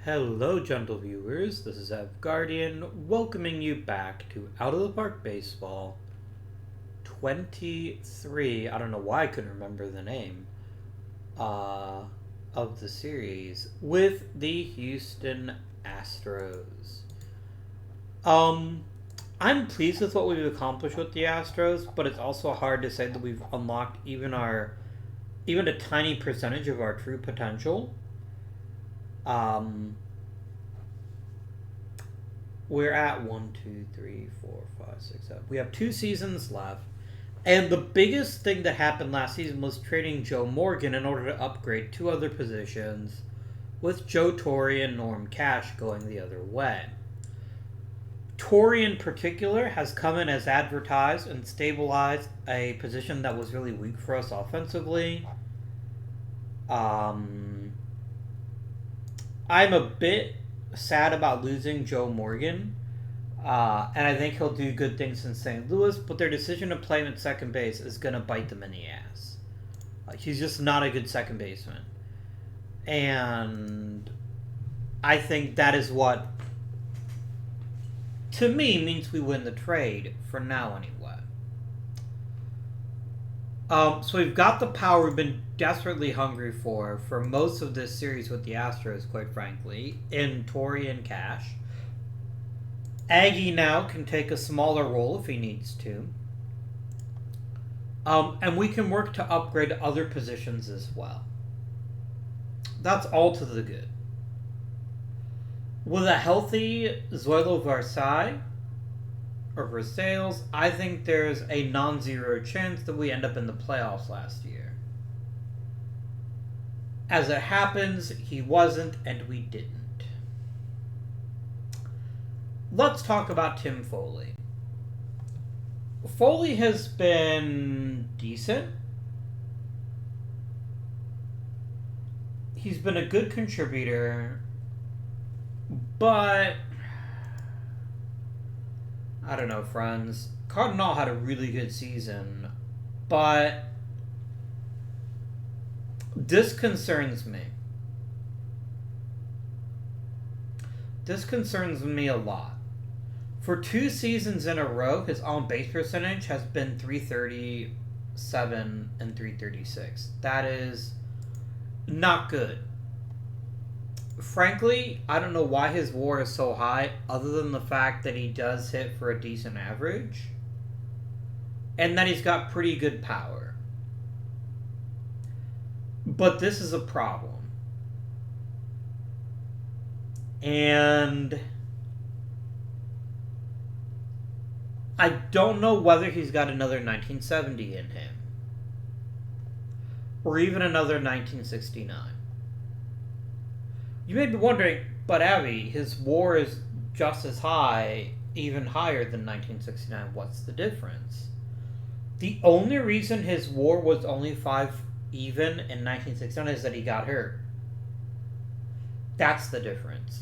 Hello, gentle viewers. This is Ev Guardian, welcoming you back to Out of the Park Baseball 23. I don't know why I couldn't remember the name uh, of the series with the Houston Astros. Um, I'm pleased with what we've accomplished with the Astros, but it's also hard to say that we've unlocked even a tiny percentage of our true potential. Um, we're at 1, 2, 3, 4, 5, 6, 7. We have 2 seasons left. And the biggest thing that happened last season was trading Joe Morgan in order to upgrade 2 other positions, with Joe Torre and Norm Cash going the other way. Torre in particular has come in as advertised and stabilized a position that was really weak for us offensively. I'm a bit sad about losing Joe Morgan, and I think he'll do good things in St. Louis, but their decision to play him at second base is going to bite them in the ass. He's just not a good second baseman. And I think that is what, to me, means we win the trade, for now anyway. So we've got the power we've been desperately hungry for most of this series with the Astros, quite frankly, in Torre and Cash. Aggie now can take a smaller role if he needs to. And we can work to upgrade other positions as well. That's all to the good. With a healthy Zoilo Versailles, or Versailles, I think there's a non-zero chance that we end up in the playoffs last year. As it happens, he wasn't, and we didn't. Let's talk about Tim Foley. Foley has been decent. He's been a good contributor, but I don't know, friends. Cardinal had a really good season, but this concerns me. This concerns me a lot. For 2 seasons in a row, his on-base percentage has been .337 and .336. That is not good. Frankly, I don't know why his WAR is so high, other than the fact that he does hit for a decent average, and that he's got pretty good power. But this is a problem. And I don't know whether he's got another 1970 in him, or even another 1969. You may be wondering, but Abby, his WAR is just as high, even higher than 1969. What's the difference? The only reason his WAR was only 5 even in 1969 is that he got hurt. That's the difference.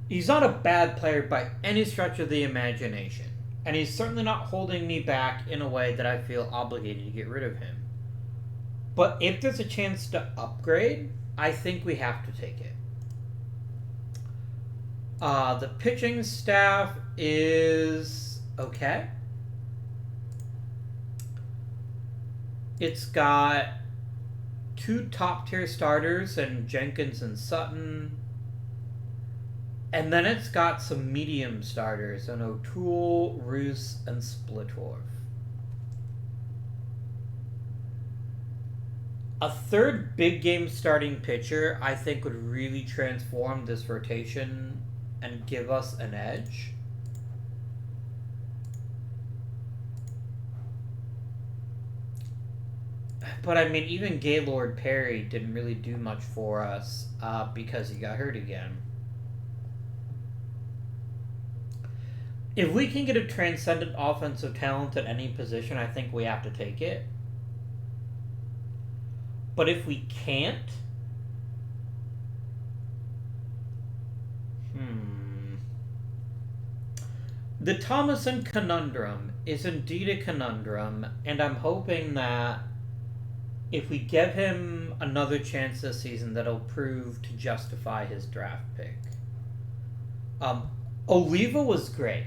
He's not a bad player by any stretch of the imagination, and he's certainly not holding me back in a way that I feel obligated to get rid of him. But if there's a chance to upgrade, I think we have to take it. The pitching staff is okay. It's got 2 top-tier starters in Jenkins and Sutton. And then it's got some medium starters in O'Toole, Roos, and Splittorff. A third big game starting pitcher, I think, would really transform this rotation and give us an edge. But I mean, even Gaylord Perry didn't really do much for us because he got hurt again. If we can get a transcendent offensive talent at any position, I think we have to take it. But if we can't, the Thomason conundrum is indeed a conundrum, and I'm hoping that if we give him another chance this season that'll prove to justify his draft pick. Oliva was great.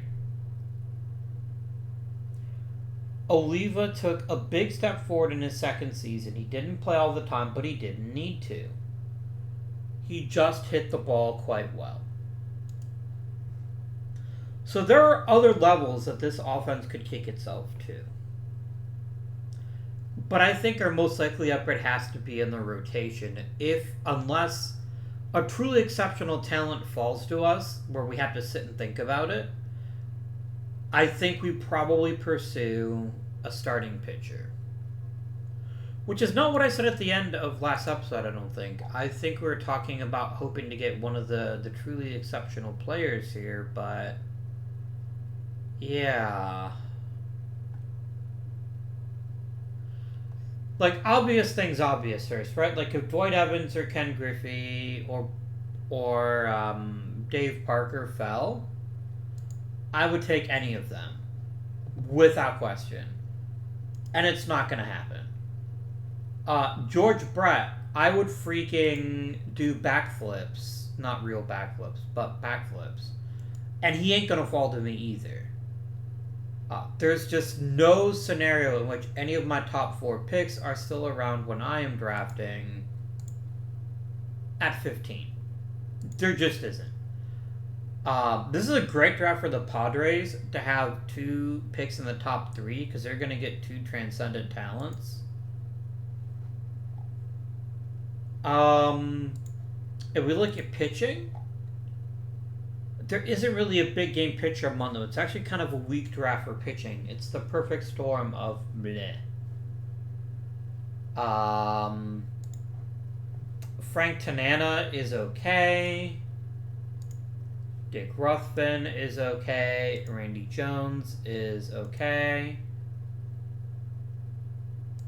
Oliva took a big step forward in his second season. He didn't play all the time, but he didn't need to. He just hit the ball quite well. So there are other levels that this offense could kick itself to. But I think our most likely upgrade has to be in the rotation. Unless a truly exceptional talent falls to us, where we have to sit and think about it, I think we probably pursue a starting pitcher. Which is not what I said at the end of last episode, I don't think. I think we were talking about hoping to get one of the truly exceptional players here, but... yeah... like, obvious things obvious first, right? Like, if Dwight Evans or Ken Griffey or Dave Parker fell, I would take any of them. Without question. And it's not going to happen. George Brett, I would freaking do backflips. Not real backflips, but backflips. And he ain't going to fall to me either. There's just no scenario in which any of my top 4 picks are still around when I am drafting at 15. There just isn't. This is a great draft for the Padres to have 2 picks in the top 3 because they're going to get 2 transcendent talents. If we look at pitching, there isn't really a big game pitcher among them. It's actually kind of a weak draft for pitching. It's the perfect storm of bleh. Frank Tanana is okay. Dick Ruthven is okay. Randy Jones is okay.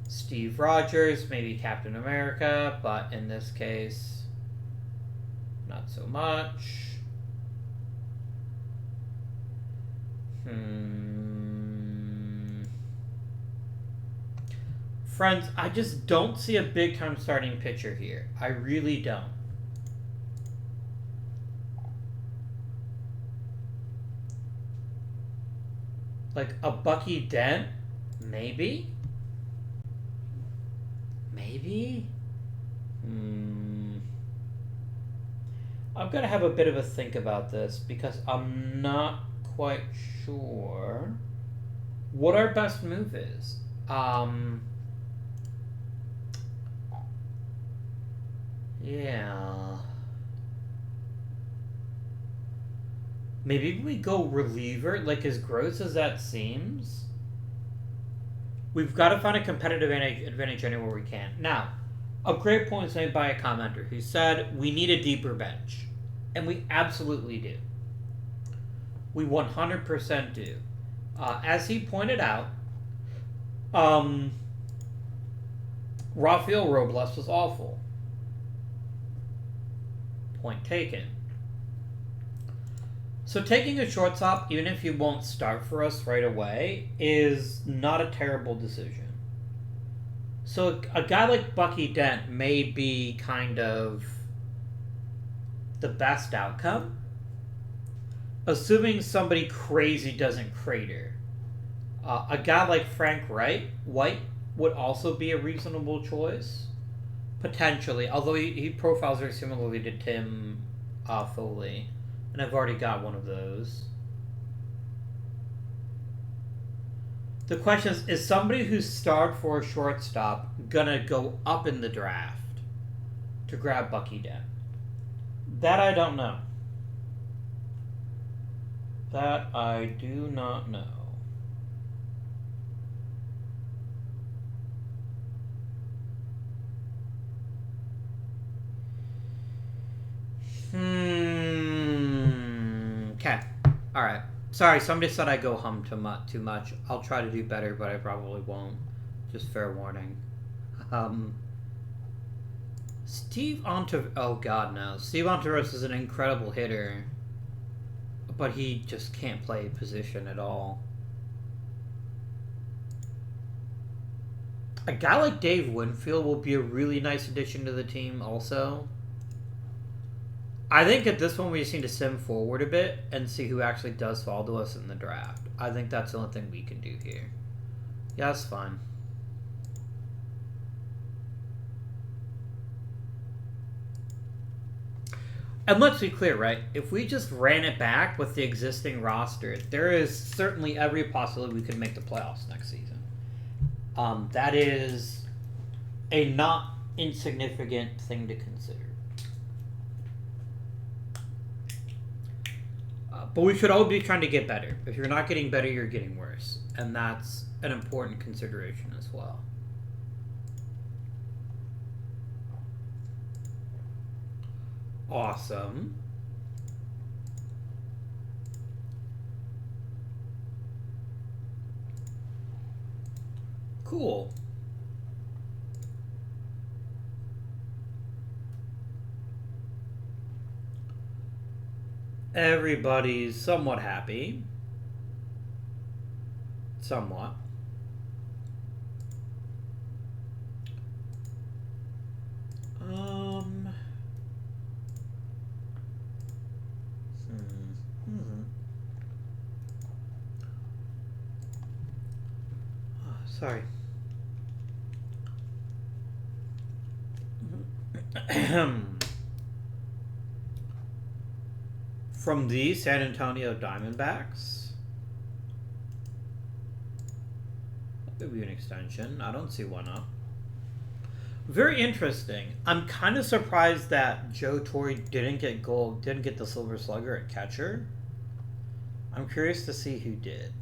Steve Rogers, maybe Captain America, but in this case, not so much. Friends, I just don't see a big-time starting pitcher here. I really don't. Like a Bucky Dent? Maybe? Maybe? I've got to have a bit of a think about this because I'm not quite sure what our best move is. Yeah. Maybe we go reliever, like as gross as that seems. We've got to find a competitive advantage anywhere we can. Now, a great point was made by a commenter who said we need a deeper bench. And we absolutely do. We 100% do. As he pointed out, Rafael Robles was awful. Point taken. So taking a shortstop, even if he won't start for us right away, is not a terrible decision. So a guy like Bucky Dent may be kind of the best outcome, assuming somebody crazy doesn't crater. A guy like Frank White would also be a reasonable choice, potentially, although he profiles very similarly to Tim Foley, and I've already got one of those. The question is somebody who's starved for a shortstop gonna go up in the draft to grab Bucky Dent? That I don't know. That I do not know. Okay. Alright. Sorry, somebody said I go hum too much. I'll try to do better, but I probably won't. Just fair warning. Steve Ontiveros... oh god, no. Steve Ontiveros is an incredible hitter, but he just can't play position at all. A guy like Dave Winfield will be a really nice addition to the team also. I think at this one we just need to sim forward a bit and see who actually does fall to us in the draft. I think that's the only thing we can do here. Yeah, that's fine. And let's be clear, right? If we just ran it back with the existing roster, there is certainly every possibility we could make the playoffs next season. That is a not insignificant thing to consider. But we should always be trying to get better. If you're not getting better, you're getting worse. And that's an important consideration as well. Awesome. Cool. Everybody's somewhat happy. Somewhat. Sorry. From the San Antonio Diamondbacks. Maybe an extension. I don't see why not. Very interesting. I'm kind of surprised that Joe Torre didn't get the Silver Slugger at catcher. I'm curious to see who did.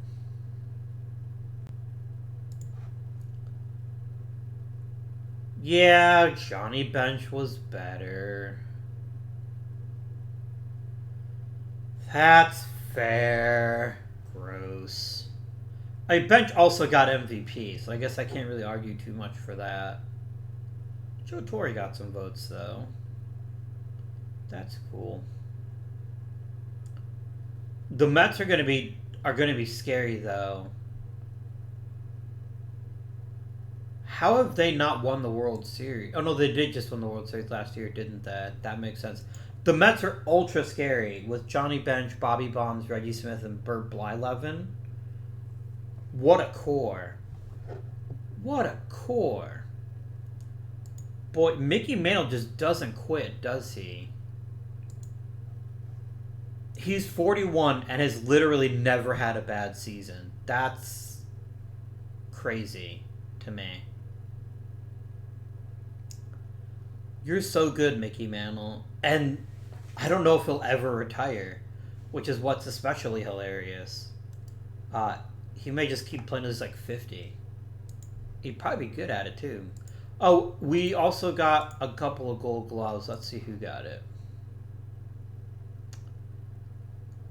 Yeah, Johnny Bench was better. That's fair. Gross. Bench also got MVP, so I guess I can't really argue too much for that. Joe Torre got some votes though. That's cool. The Mets are gonna be scary though. How have they not won the World Series? Oh no, they did just win the World Series last year, didn't they? That makes sense. The Mets are ultra scary with Johnny Bench, Bobby Bonds, Reggie Smith, and Bert Blyleven. What a core. What a core. Boy, Mickey Mantle just doesn't quit, does he? He's 41 and has literally never had a bad season. That's crazy to me. You're so good, Mickey Mantle. And I don't know if he'll ever retire, which is what's especially hilarious. He may just keep playing as like 50. He'd probably be good at it too. Oh, we also got a couple of gold gloves. Let's see who got it.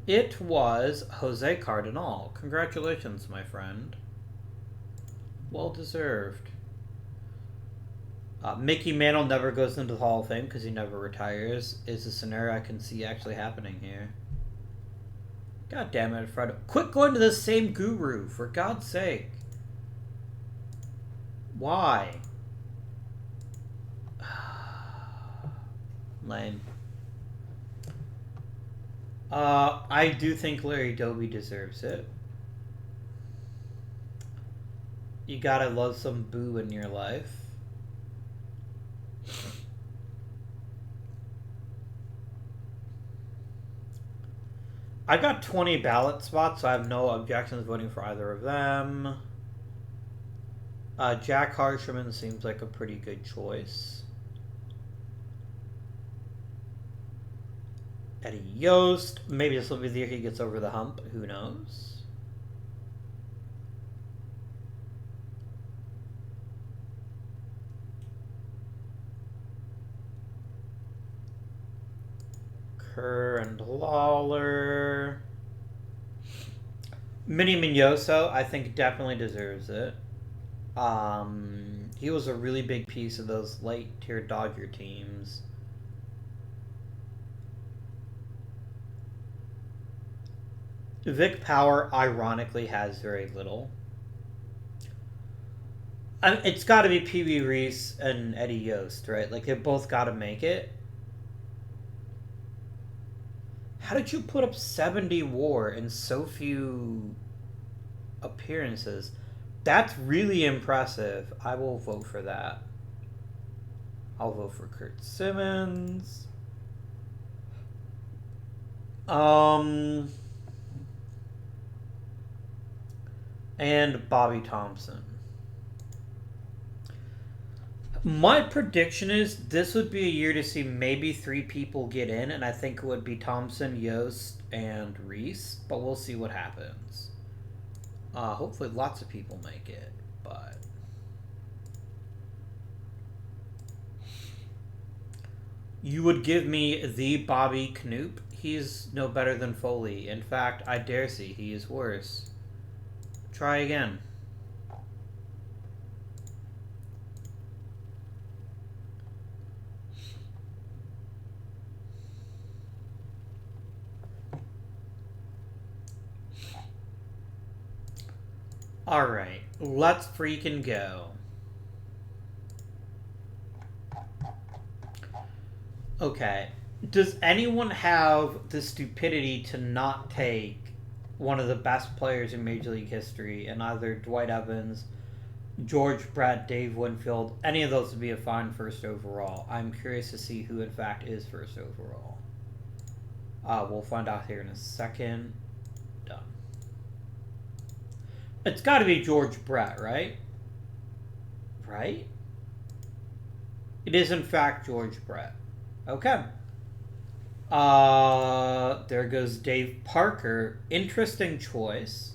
It was Jose Cardinal. Congratulations, my friend. Well deserved. Mickey Mantle never goes into the Hall of Fame because he never retires. Is a scenario I can see actually happening here. God damn it, Fred. Quit going to the same guru, for God's sake. Why? Lame. I do think Larry Doby deserves it. You gotta love some boo in your life. I got 20 ballot spots, so I have no objections voting for either of them. Jack Harsherman seems like a pretty good choice. Eddie Yost. Maybe this will be the year he gets over the hump. Who knows? Kerr and Lawler. Minnie Mignoso, I think, definitely deserves it. He was a really big piece of those late-tier Dodger teams. Vic Power, ironically, has very little. It's got to be Pee Wee Reese and Eddie Yost, right? Like, they both got to make it. How did you put up 70 WAR in so few appearances? That's really impressive. I will vote for that. I'll vote for Kurt Simmons. And Bobby Thompson. My prediction is this would be a year to see maybe 3 people get in, and I think it would be Thompson, Yost, and Reese, but we'll see what happens. Hopefully lots of people make it, but... You would give me the Bobby Knoop? He's no better than Foley. In fact, I dare say he is worse. Try again. Alright, let's freaking go. Okay. Does anyone have the stupidity to not take one of the best players in Major League history and either Dwight Evans, George Brett, Dave Winfield, any of those would be a fine first overall? I'm curious to see who in fact is first overall. We'll find out here in a second. Done. It's got to be George Brett, right? Right? It is in fact George Brett. Okay. There goes Dave Parker. Interesting choice.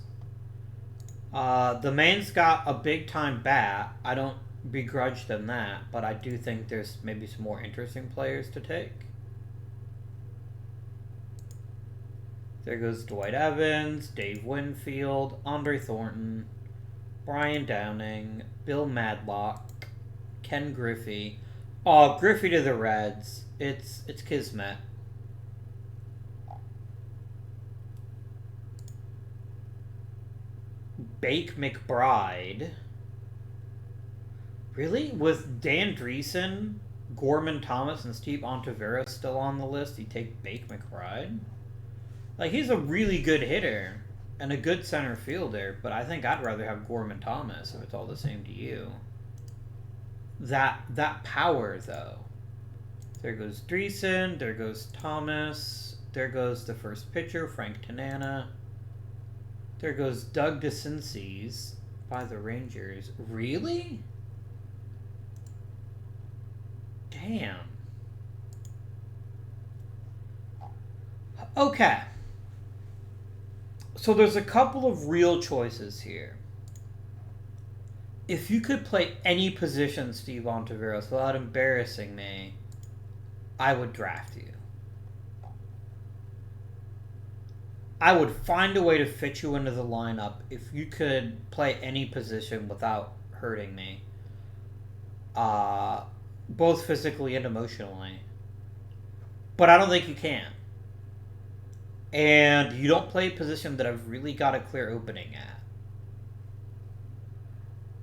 The man's got a big time bat. I don't begrudge them that, but I do think there's maybe some more interesting players to take. There goes Dwight Evans, Dave Winfield, Andre Thornton, Brian Downing, Bill Madlock, Ken Griffey. Oh, Griffey to the Reds. It's Kismet. Bake McBride. Really? With Dan Dreesen, Gorman Thomas, and Steve Ontiveros still on the list, you take Bake McBride? Like, he's a really good hitter and a good center fielder, but I think I'd rather have Gorman Thomas if it's all the same to you. That power, though. There goes Dreesen. There goes Thomas. There goes the first pitcher, Frank Tanana. There goes Doug DeCinces by the Rangers. Really? Damn. Okay. So there's a couple of real choices here. If you could play any position, Steve Ontiveros, without embarrassing me, I would draft you. I would find a way to fit you into the lineup if you could play any position without hurting me. Both physically and emotionally. But I don't think you can. And you don't play a position that I've really got a clear opening at.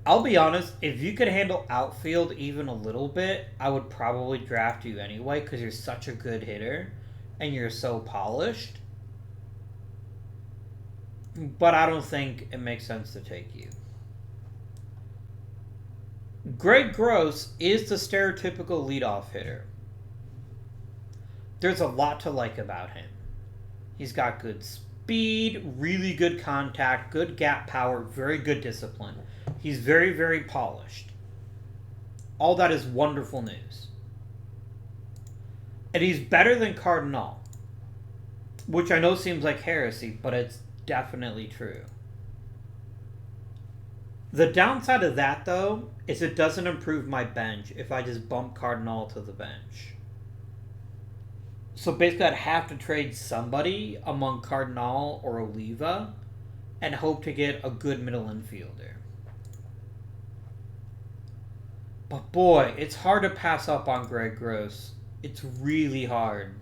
I'll be honest, if you could handle outfield even a little bit, I would probably draft you anyway because you're such a good hitter and you're so polished. But I don't think it makes sense to take you. Greg Gross is the stereotypical leadoff hitter. There's a lot to like about him. He's got good speed, really good contact, good gap power, very good discipline. He's very, very polished. All that is wonderful news. And he's better than Cardinal, which I know seems like heresy, but it's definitely true. The downside of that, though, is it doesn't improve my bench if I just bump Cardinal to the bench. So basically, I'd have to trade somebody among Cardinal or Oliva and hope to get a good middle infielder. But boy, it's hard to pass up on Greg Gross. It's really hard.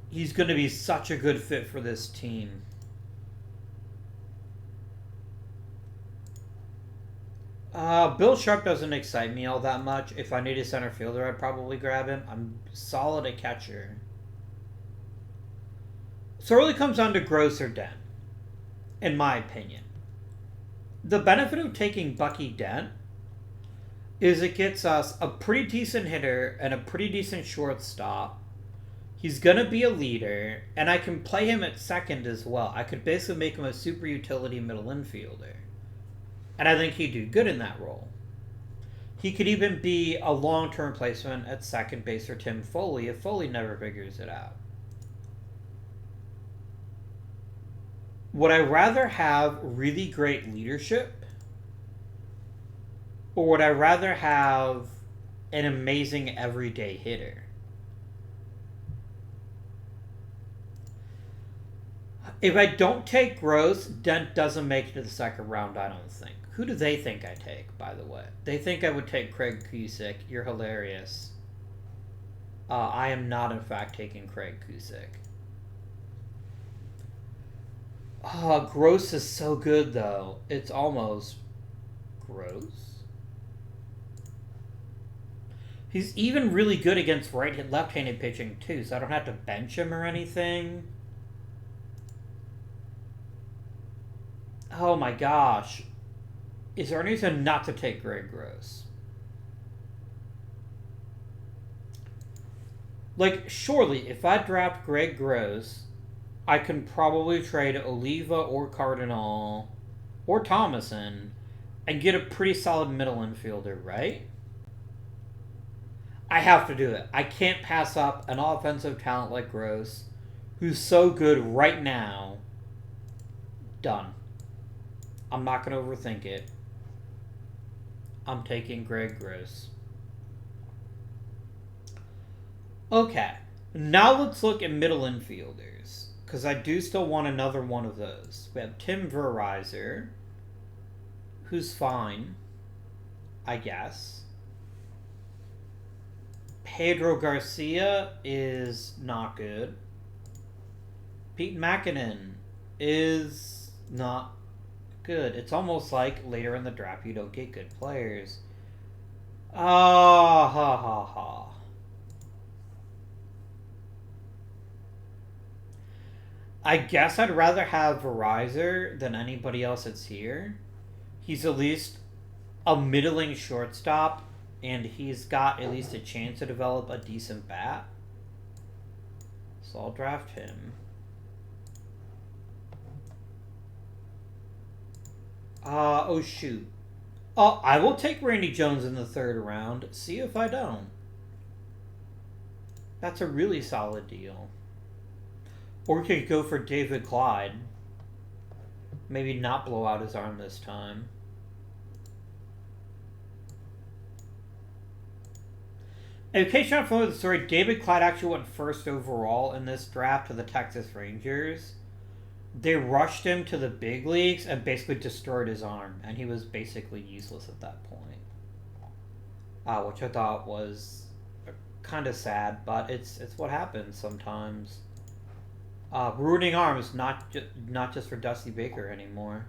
He's going to be such a good fit for this team. Bill Sharp doesn't excite me all that much. If I need a center fielder, I'd probably grab him. I'm solid at catcher. So it really comes down to Gross or Dent, in my opinion. The benefit of taking Bucky Dent is it gets us a pretty decent hitter and a pretty decent shortstop. He's going to be a leader, and I can play him at second as well. I could basically make him a super utility middle infielder. And I think he'd do good in that role. He could even be a long-term placement at second base for Tim Foley if Foley never figures it out. Would I rather have really great leadership? Or would I rather have an amazing everyday hitter? If I don't take Gross, Dent doesn't make it to the second round, I don't think. Who do they think I take, by the way? They think I would take Craig Cusick. You're hilarious. I am not, in fact, taking Craig Cusick. Oh, Gross is so good, though. It's almost gross. He's even really good against left-handed pitching, too, so I don't have to bench him or anything. Oh my gosh. Is there any reason not to take Greg Gross? Like, surely, if I draft Greg Gross, I can probably trade Oliva or Cardinal or Thomason and get a pretty solid middle infielder, right? I have to do it. I can't pass up an offensive talent like Gross, who's so good right now. Done. I'm not going to overthink it. I'm taking Greg Gross. Okay. Now let's look at middle infielders, because I do still want another one of those. We have Tim Verriser, who's fine, I guess. Pedro Garcia is not good. Pete Mackinnon is not good. It's almost like later in the draft you don't get good players. Ah, ha, ha, ha. I guess I'd rather have Verriser than anybody else that's here. He's at least a middling shortstop, and he's got at least a chance to develop a decent bat. So I'll draft him. Oh shoot. Oh, I will take Randy Jones in the third round. See if I don't. That's a really solid deal. Or we could go for David Clyde. Maybe not blow out his arm this time. In case you're not familiar with the story, David Clyde actually went first overall in this draft to the Texas Rangers. They rushed him to the big leagues and basically destroyed his arm, and he was basically useless at that point. Which I thought was kind of sad, but it's what happens sometimes. Ruining arms, not just for Dusty Baker anymore.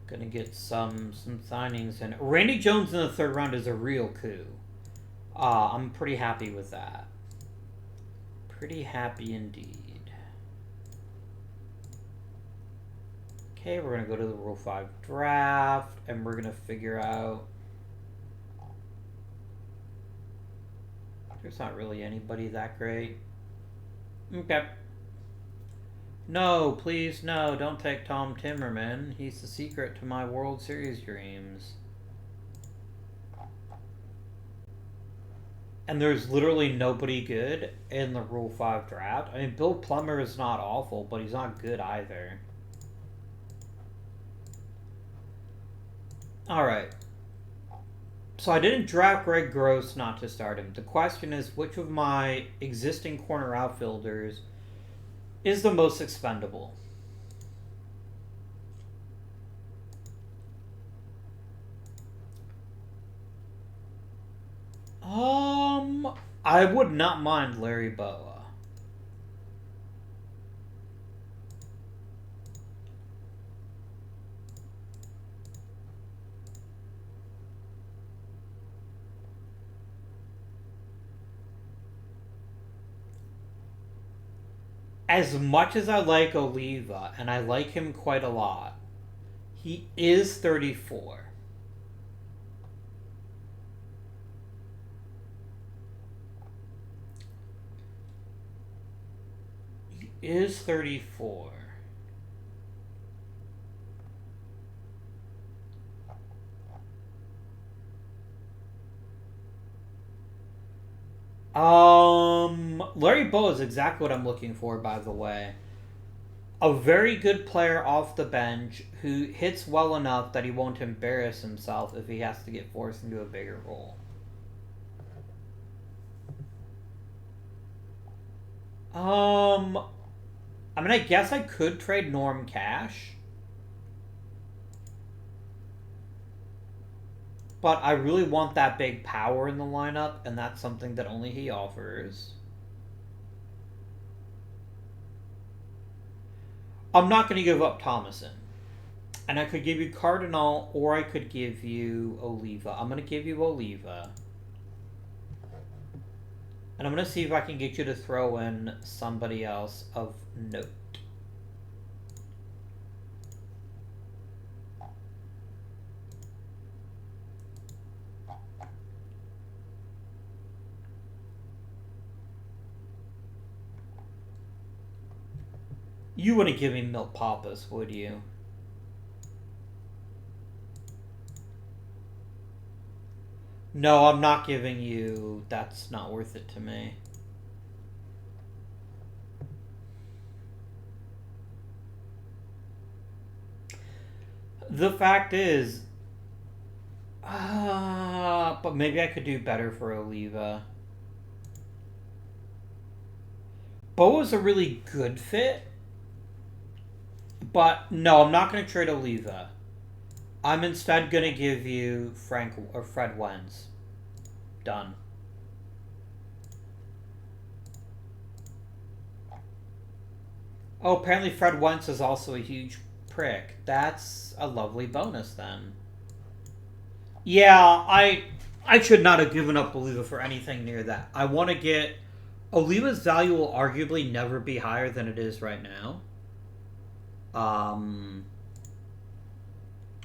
Gonna get some signings in. Randy Jones in the third round is a real coup. I'm pretty happy with that. Pretty happy indeed. Okay, we're gonna go to the Rule 5 draft, and we're gonna figure out. There's not really anybody that great. Okay. No, please, no, don't take Tom Timmerman. He's the secret to my World Series dreams. And there's literally nobody good in the Rule 5 draft. I mean, Bill Plummer is not awful, but he's not good either. Alright. So I didn't draft Greg Gross not to start him. The question is, which of my existing corner outfielders is the most expendable? I would not mind Larry Boa. As much as I like Oliva, and I like him quite a lot, he is 34. He is 34. Larry Bow is exactly what I'm looking for, by the way. A very good player off the bench who hits well enough that he won't embarrass himself if he has to get forced into a bigger role. I mean, I guess I could trade Norm Cash. But I really want that big power in the lineup, and that's something that only he offers. I'm not going to give up Thomason. And I could give you Cardinal, or I could give you Oliva. I'm going to give you Oliva. And I'm going to see if I can get you to throw in somebody else of note. You wouldn't give me Milt Pappas, would you? No, I'm not giving you. That's not worth it to me. The fact is, but maybe I could do better for Oliva. Boa's a really good fit, but no, I'm not going to trade Oliva. I'm instead going to give you Frank or Fred Wentz. Done. Oh, apparently Fred Wentz is also a huge prick. That's a lovely bonus then. Yeah, I should not have given up Oliva for anything near that. I want to get Oliva's value will arguably never be higher than it is right now.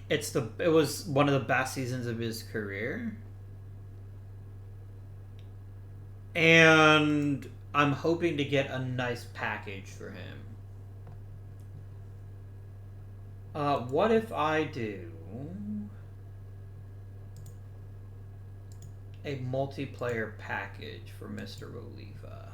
It was one of the best seasons of his career. And I'm hoping to get a nice package for him. What if I do a multiplayer package for Mr. Oliva?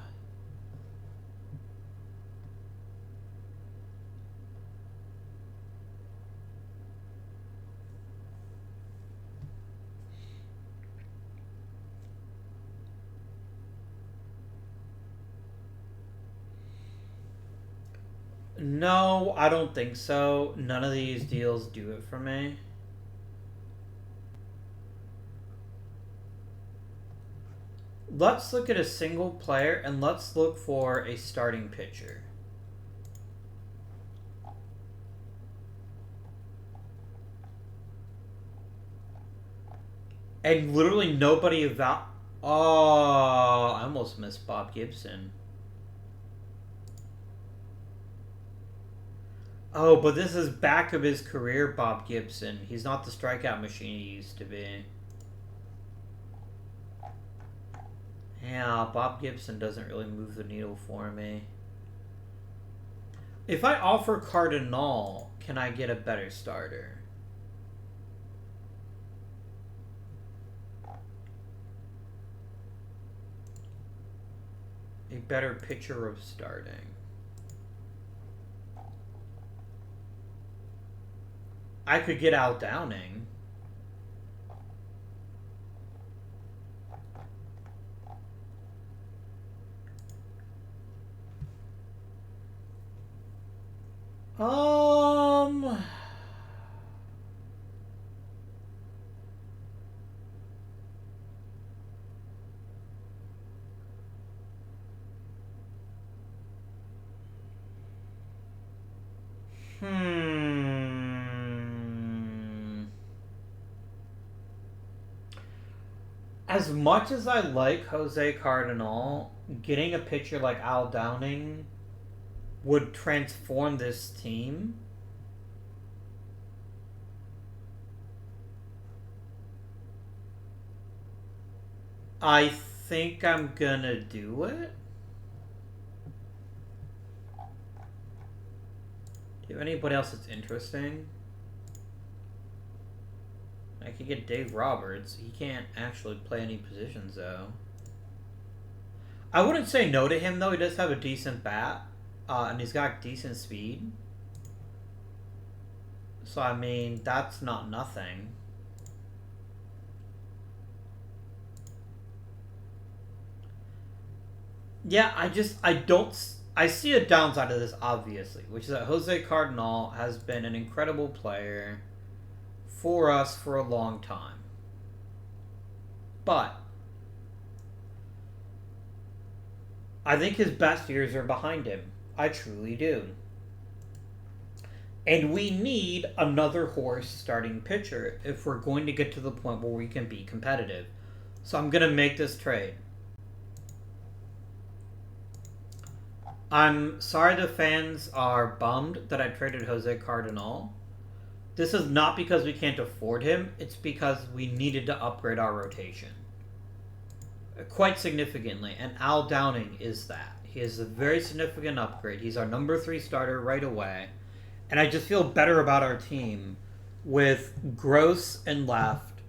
No, I don't think so. None of these deals do it for me. Let's look at a single player and let's look for a starting pitcher. And literally nobody about. Oh, I almost missed Bob Gibson. Oh, but this is back of his career, Bob Gibson. He's not the strikeout machine he used to be. Yeah, Bob Gibson doesn't really move the needle for me. If I offer Cardinal, can I get a better starter? A better pitcher of starting. I could get Al Downing. As much as I like Jose Cardinal, getting a pitcher like Al Downing would transform this team. I think I'm gonna do it. Do you have anybody else that's interesting? I could get Dave Roberts. He can't actually play any positions, though. I wouldn't say no to him, though. He does have a decent bat, and he's got decent speed. So, I mean, that's not nothing. Yeah, I see a downside of this, obviously, which is that Jose Cardinal has been an incredible player for us for a long time. But I think his best years are behind him. I truly do. And we need another horse starting pitcher if we're going to get to the point where we can be competitive. So I'm going to make this trade. I'm sorry the fans are bummed that I traded Jose Cardinal. This is not because we can't afford him. It's because we needed to upgrade our rotation. Quite significantly. And Al Downing is that. He is a very significant upgrade. He's our number 3 starter right away. And I just feel better about our team with Gross and left,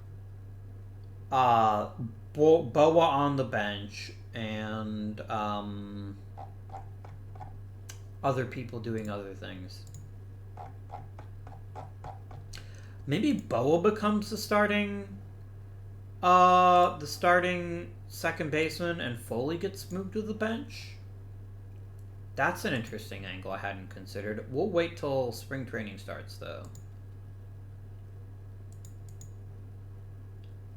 Boa on the bench, and other people doing other things. Maybe Boa becomes the starting second baseman and Foley gets moved to the bench. That's an interesting angle I hadn't considered. We'll wait till spring training starts, though.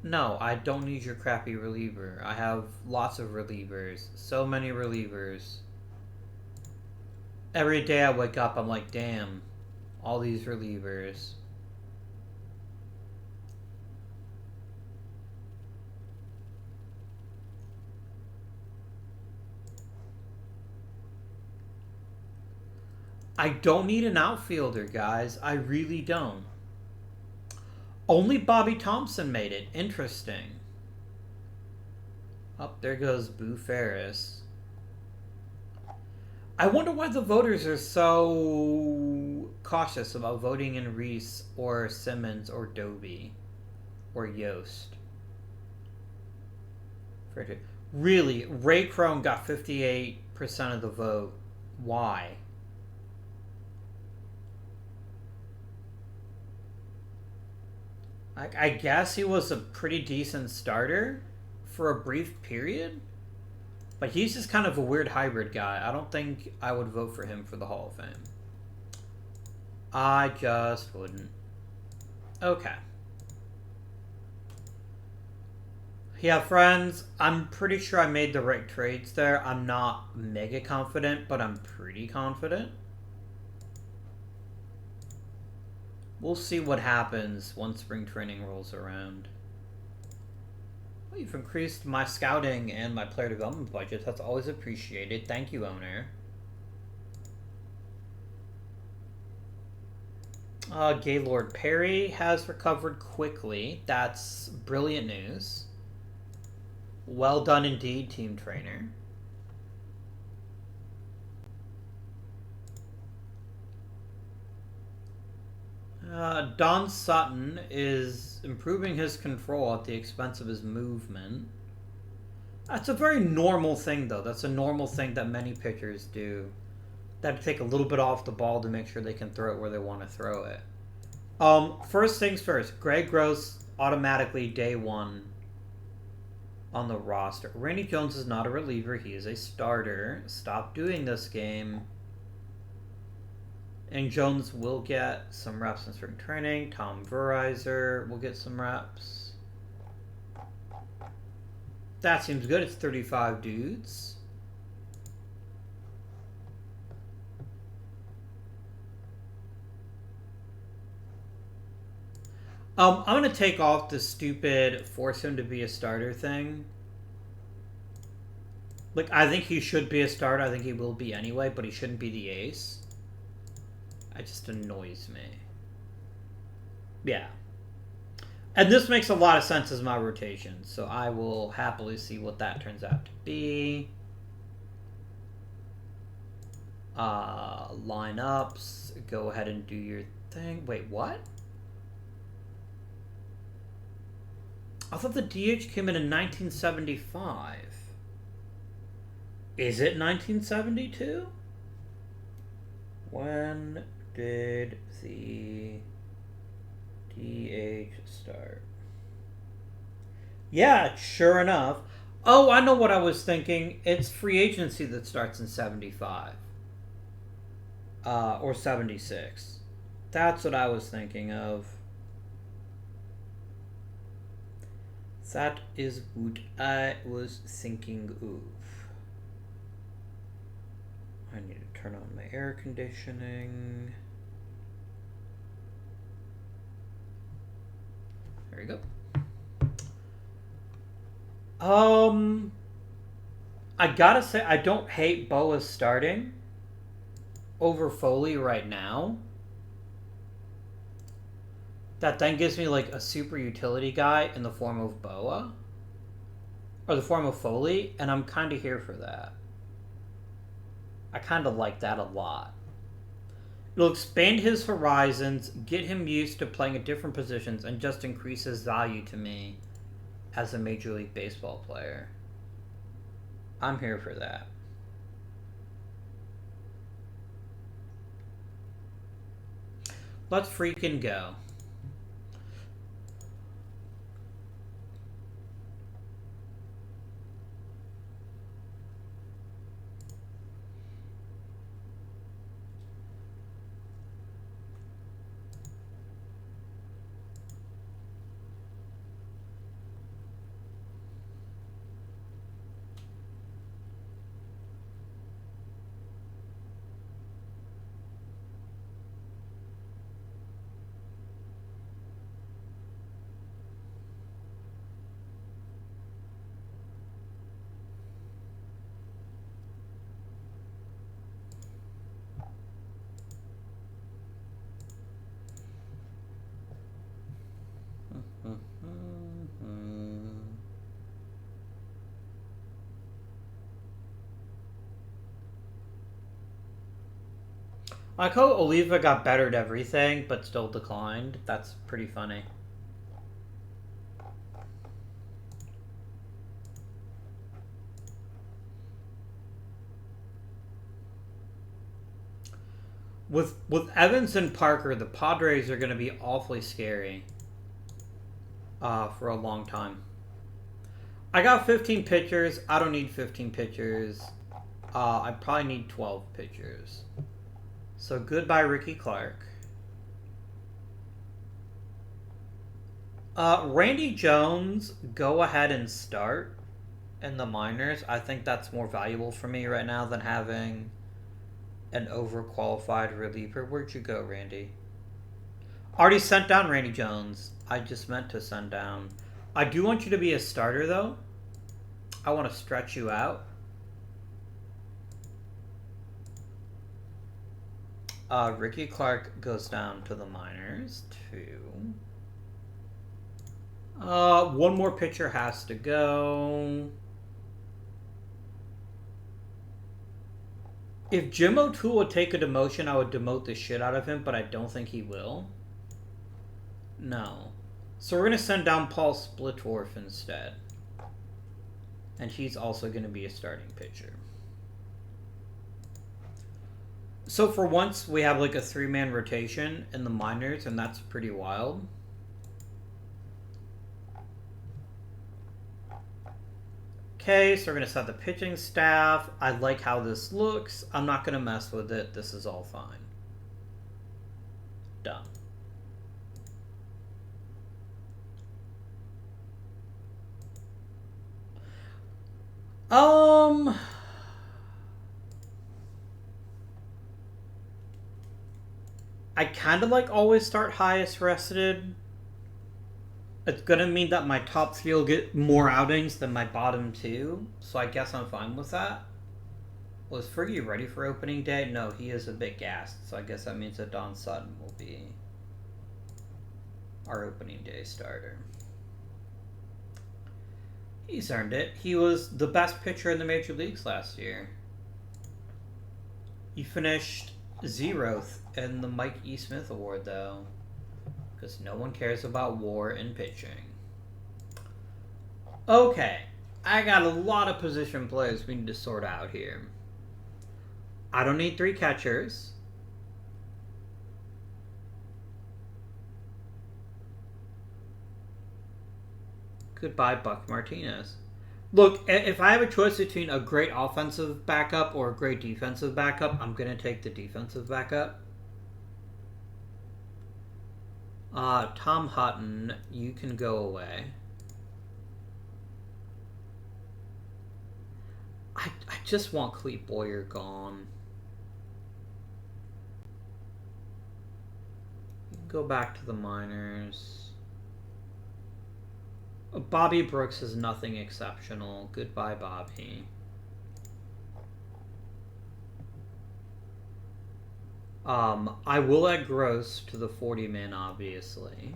No, I don't need your crappy reliever. I have lots of relievers. So many relievers. Every day I wake up, I'm like, damn, all these relievers. I don't need an outfielder, guys. I really don't. Only Bobby Thompson made it. Interesting. Up there goes Boo Ferris. I wonder why the voters are so cautious about voting in Reese or Simmons or Doby or Yost. Really, Ray Crone got 58% of the vote. Why? I guess he was a pretty decent starter for a brief period. But he's just kind of a weird hybrid guy. I don't think I would vote for him for the Hall of Fame. I just wouldn't. Okay. Yeah, friends, I'm pretty sure I made the right trades there. I'm not mega confident, but I'm pretty confident. We'll see what happens once spring training rolls around. Well, you've increased my scouting and my player development budget. That's always appreciated. Thank you, owner. Gaylord Perry has recovered quickly. That's brilliant news. Well done indeed, team trainer. Don Sutton is improving his control at the expense of his movement. That's a very normal thing, though. That's a normal thing that many pitchers do. That take a little bit off the ball to make sure they can throw it where they want to throw it. First things first. Greg Gross automatically day 1 on the roster. Randy Jones is not a reliever. He is a starter. Stop doing this game. And Jones will get some reps in spring training. Tom Verizer will get some reps. That seems good. It's 35 dudes. I'm gonna take off the stupid force him to be a starter thing. Like, I think he should be a starter. I think he will be anyway, but he shouldn't be the ace. It just annoys me. Yeah. And this makes a lot of sense as my rotation, so I will happily see what that turns out to be. Lineups. Go ahead and do your thing. Wait, what? I thought the DH came in 1975. Is it 1972? When did the DH start? Yeah, sure enough. Oh, I know what I was thinking. It's free agency that starts in 75. Or 76. That's what I was thinking of. That is what I was thinking of. I need to turn on my air conditioning. There we go. I gotta say, I don't hate Boa starting over Foley right now. That then gives me like a super utility guy in the form of Boa. Or the form of Foley, and I'm kind of here for that. I kind of like that a lot. It'll expand his horizons, get him used to playing at different positions, and just increase his value to me as a Major League Baseball player. I'm here for that. Let's freaking go. I like how Oliva got better at everything, but still declined. That's pretty funny. With Evans and Parker, the Padres are going to be awfully scary for a long time. I got 15 pitchers. I don't need 15 pitchers. I probably need 12 pitchers. So goodbye, Ricky Clark. Randy Jones, go ahead and start in the minors. I think that's more valuable for me right now than having an overqualified reliever. Where'd you go, Randy? Already sent down Randy Jones. I just meant to send down. I do want you to be a starter, though. I want to stretch you out. Ricky Clark goes down to the minors, too. One more pitcher has to go. If Jim O'Toole would take a demotion, I would demote the shit out of him, but I don't think he will. No. So we're going to send down Paul Splittorff instead. And he's also going to be a starting pitcher. So for once, we have like a 3-man rotation in the minors, and that's pretty wild. Okay, so we're going to set the pitching staff. I like how this looks. I'm not going to mess with it. This is all fine. Done. I kind of like always start highest rested. It's gonna mean that my top three will get more outings than my bottom two, so I guess I'm fine with that. Was Fergie ready for opening day? No, he is a bit gassed, so I guess that means that Don Sutton will be our opening day starter. He's earned it. He was the best pitcher in the major leagues last year. He finished 0th in the Mike E. Smith Award, though, because no one cares about WAR in pitching. Okay, I got a lot of position players we need to sort out here. I don't need 3 catchers. Goodbye, Buck Martinez. Look, if I have a choice between a great offensive backup or a great defensive backup, I'm going to take the defensive backup. Tom Hutton, you can go away. I just want Clete Boyer gone. You can go back to the minors. Bobby Brooks is nothing exceptional. Goodbye, Bobby. I will add Gross to the 40-man, obviously.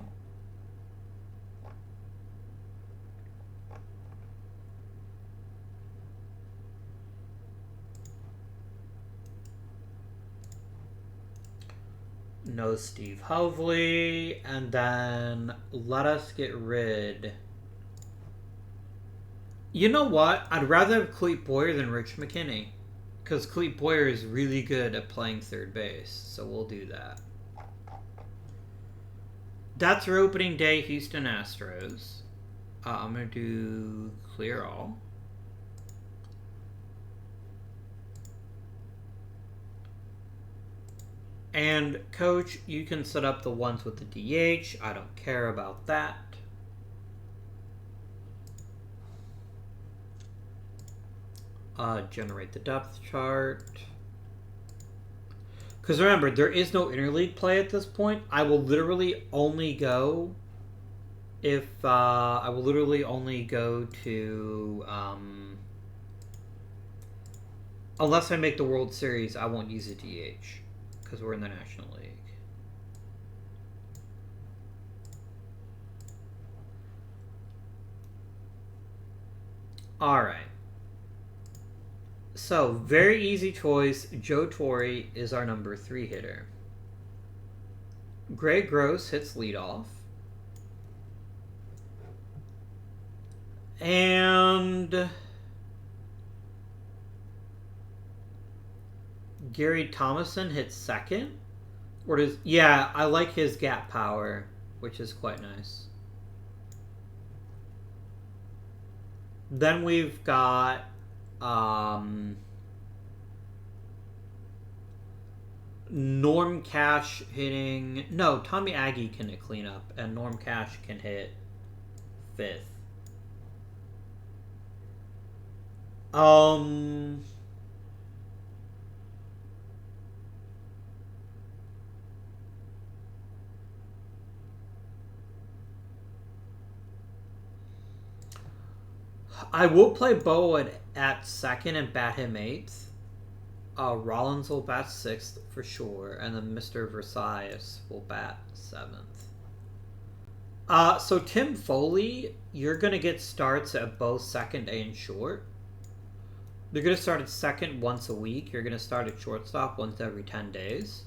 No Steve Hovley. And then let us get rid... You know what? I'd rather have Clete Boyer than Rich McKinney. Because Clete Boyer is really good at playing third base. So we'll do that. That's our opening day, Houston Astros. I'm going to do clear all. And coach, you can set up the ones with the DH. I don't care about that. Generate the depth chart. Because remember, there is no interleague play at this point. I will literally only go if I will literally only go to unless I make the World Series, I won't use a DH because we're in the National League. All right. So, very easy choice. Joe Torre is our number 3 hitter. Greg Gross hits leadoff. And Gary Thomason hits second. Or does... Yeah, I like his gap power, which is quite nice. Then we've got... Norm Cash hitting... No, Tommy Aggie can hit cleanup, and Norm Cash can hit 5th. I will play Bo at second and bat him 8th. Rollins will bat 6th for sure, and then Mr. Versailles will bat 7th. So Tim Foley, you're going to get starts at both second and short. You're going to start at second once a week. You're going to start at shortstop once every 10 days.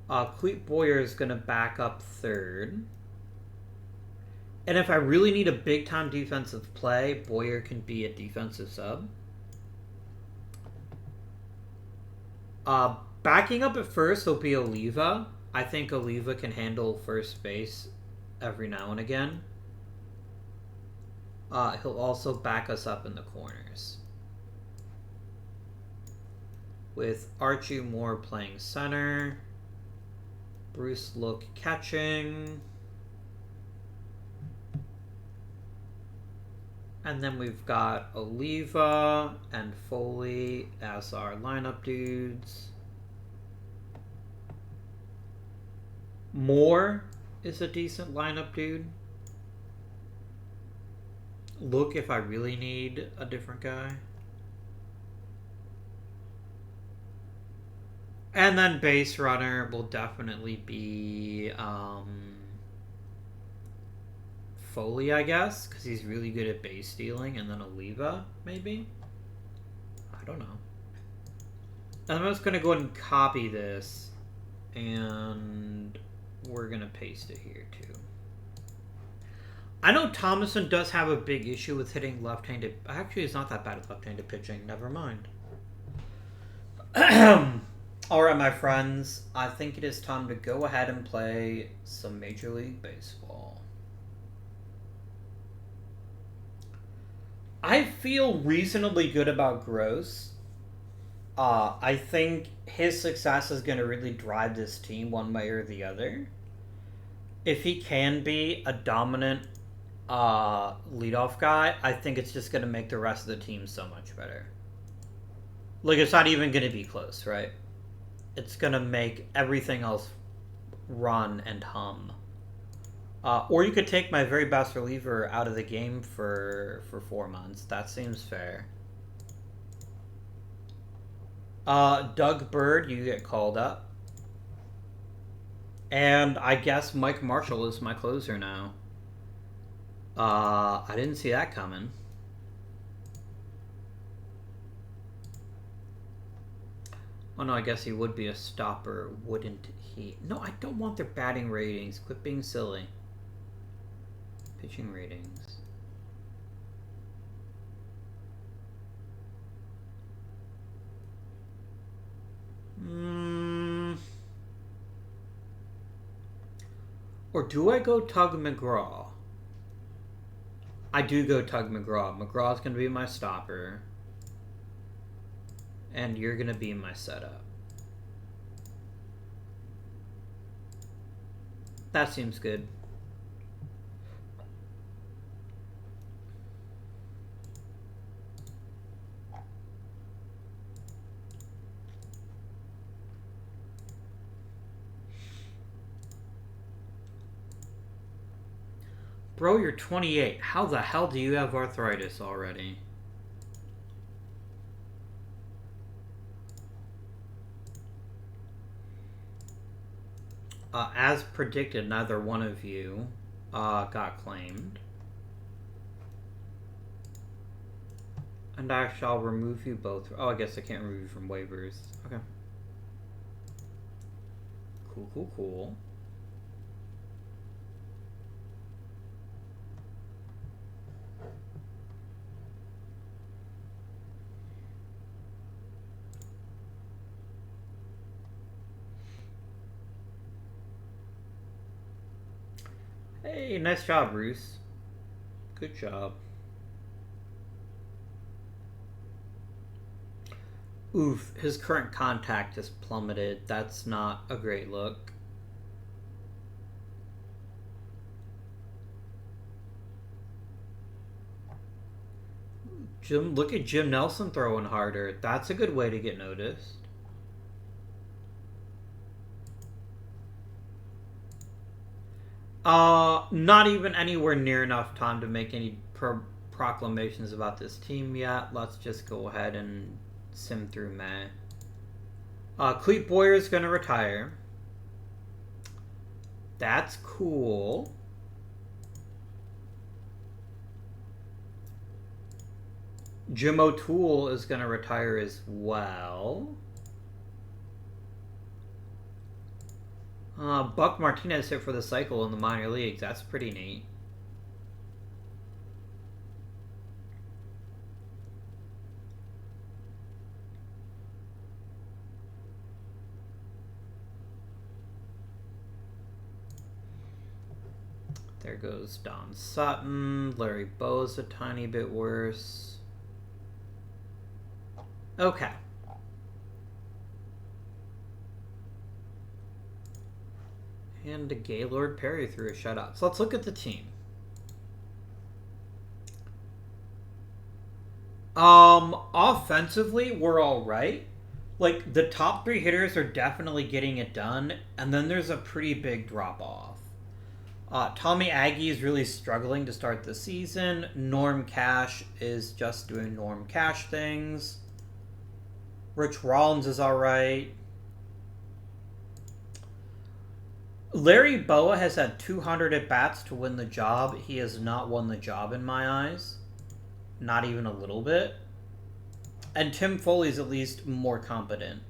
Clete Boyer is going to back up third. And if I really need a big-time defensive play, Boyer can be a defensive sub. Backing up at first will be Oliva. I think Oliva can handle first base every now and again. He'll also back us up in the corners. With Archie Moore playing center. Bruce Look catching. And then we've got Oliva and Foley as our lineup dudes. Moore is a decent lineup, dude. Look if I really need a different guy. And then base runner will definitely be Foley, I guess, because he's really good at base stealing, and then Oliva, maybe? I don't know. And I'm just going to go ahead and copy this, and we're going to paste it here, too. I know Thomason does have a big issue with hitting left-handed... Actually, it's not that bad at left-handed pitching. Never mind. Alright, my friends. I think it is time to go ahead and play some Major League Baseball. I feel reasonably good about Gross. I think his success is going to really drive this team one way or the other. If he can be a dominant leadoff guy, I think it's just going to make the rest of the team so much better. Like, it's not even going to be close, right? It's going to make everything else run and hum. Or you could take my very best reliever out of the game for 4 months. That seems fair. Doug Bird, you get called up. And I guess Mike Marshall is my closer now. I didn't see that coming. Oh no, I guess he would be a stopper, wouldn't he? No, I don't want their batting ratings. Quit being silly. Pitching ratings. Or do I go Tug McGraw? I do go Tug McGraw. McGraw's going to be my stopper. And you're going to be my setup. That seems good. Bro, you're 28. How the hell do you have arthritis already? As predicted, neither one of you got claimed. And I shall remove you both. Oh, I guess I can't remove you from waivers. Okay. Cool, cool, cool. Hey, nice job, Bruce. Good job. Oof, his current contact has plummeted. That's not a great look. Look at Jim Nelson throwing harder. That's a good way to get noticed. Not even anywhere near enough time to make any proclamations about this team yet. Let's just go ahead and sim through May. Clete Boyer is going to retire. That's cool. Jim O'Toole is going to retire as well. Buck Martinez hit for the cycle in the minor leagues. That's pretty neat. There goes Don Sutton. Larry Bowe's a tiny bit worse. Okay. And Gaylord Perry threw a shutout. So let's look at the team. Offensively, we're all right. Like, the top 3 hitters are definitely getting it done, and then there's a pretty big drop-off. Tommy Aggie is really struggling to start the season. Norm Cash is just doing Norm Cash things. Rich Rollins is alright. Larry Boa has had 200 at-bats to win the job. He has not won the job in my eyes. Not even a little bit. And Tim Foley's at least more competent.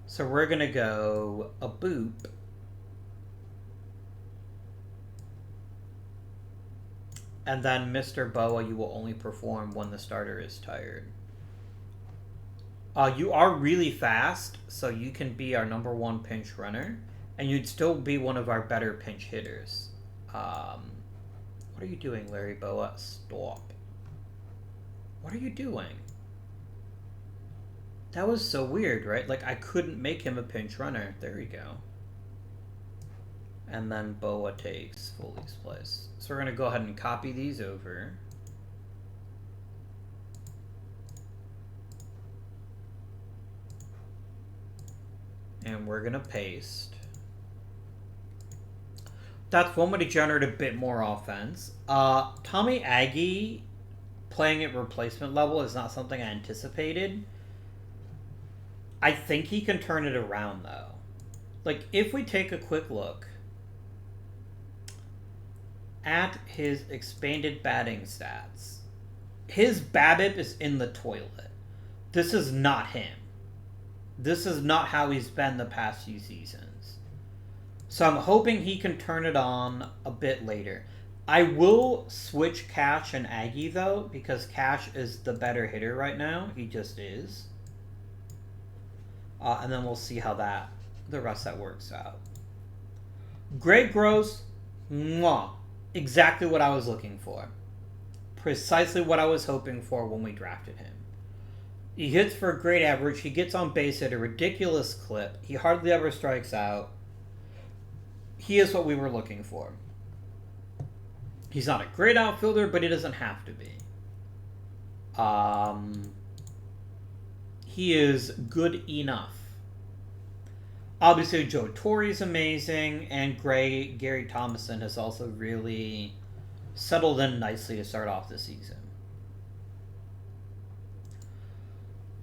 So we're going to go a boop. And then Mr. Boa, you will only perform when the starter is tired. You are really fast, so you can be our number one pinch runner. And you'd still be one of our better pinch hitters. What are you doing, Larry Boa? Stop. What are you doing? That was so weird, right? Like, I couldn't make him a pinch runner. There we go. And then Boa takes Foley's place. So we're going to go ahead and copy these over. And we're going to paste. That's one way to generate a bit more offense. Tommy Aggie playing at replacement level is not something I anticipated. I think he can turn it around, though. Like, if we take a quick look at his expanded batting stats, his BABIP is in the toilet. This is not him. This is not how he's been the past few seasons. So I'm hoping he can turn it on a bit later. I will switch Cash and Aggie, though, because Cash is the better hitter right now. He just is. And then we'll see how the rest of that works out. Greg Gross, mwah, exactly what I was looking for. Precisely what I was hoping for when we drafted him. He hits for a great average. He gets on base at a ridiculous clip. He hardly ever strikes out. He is what we were looking for. He's not a great outfielder, but he doesn't have to be. He is good enough. Obviously, Joe Torre's amazing, and Gary Thomason has also really settled in nicely to start off the season.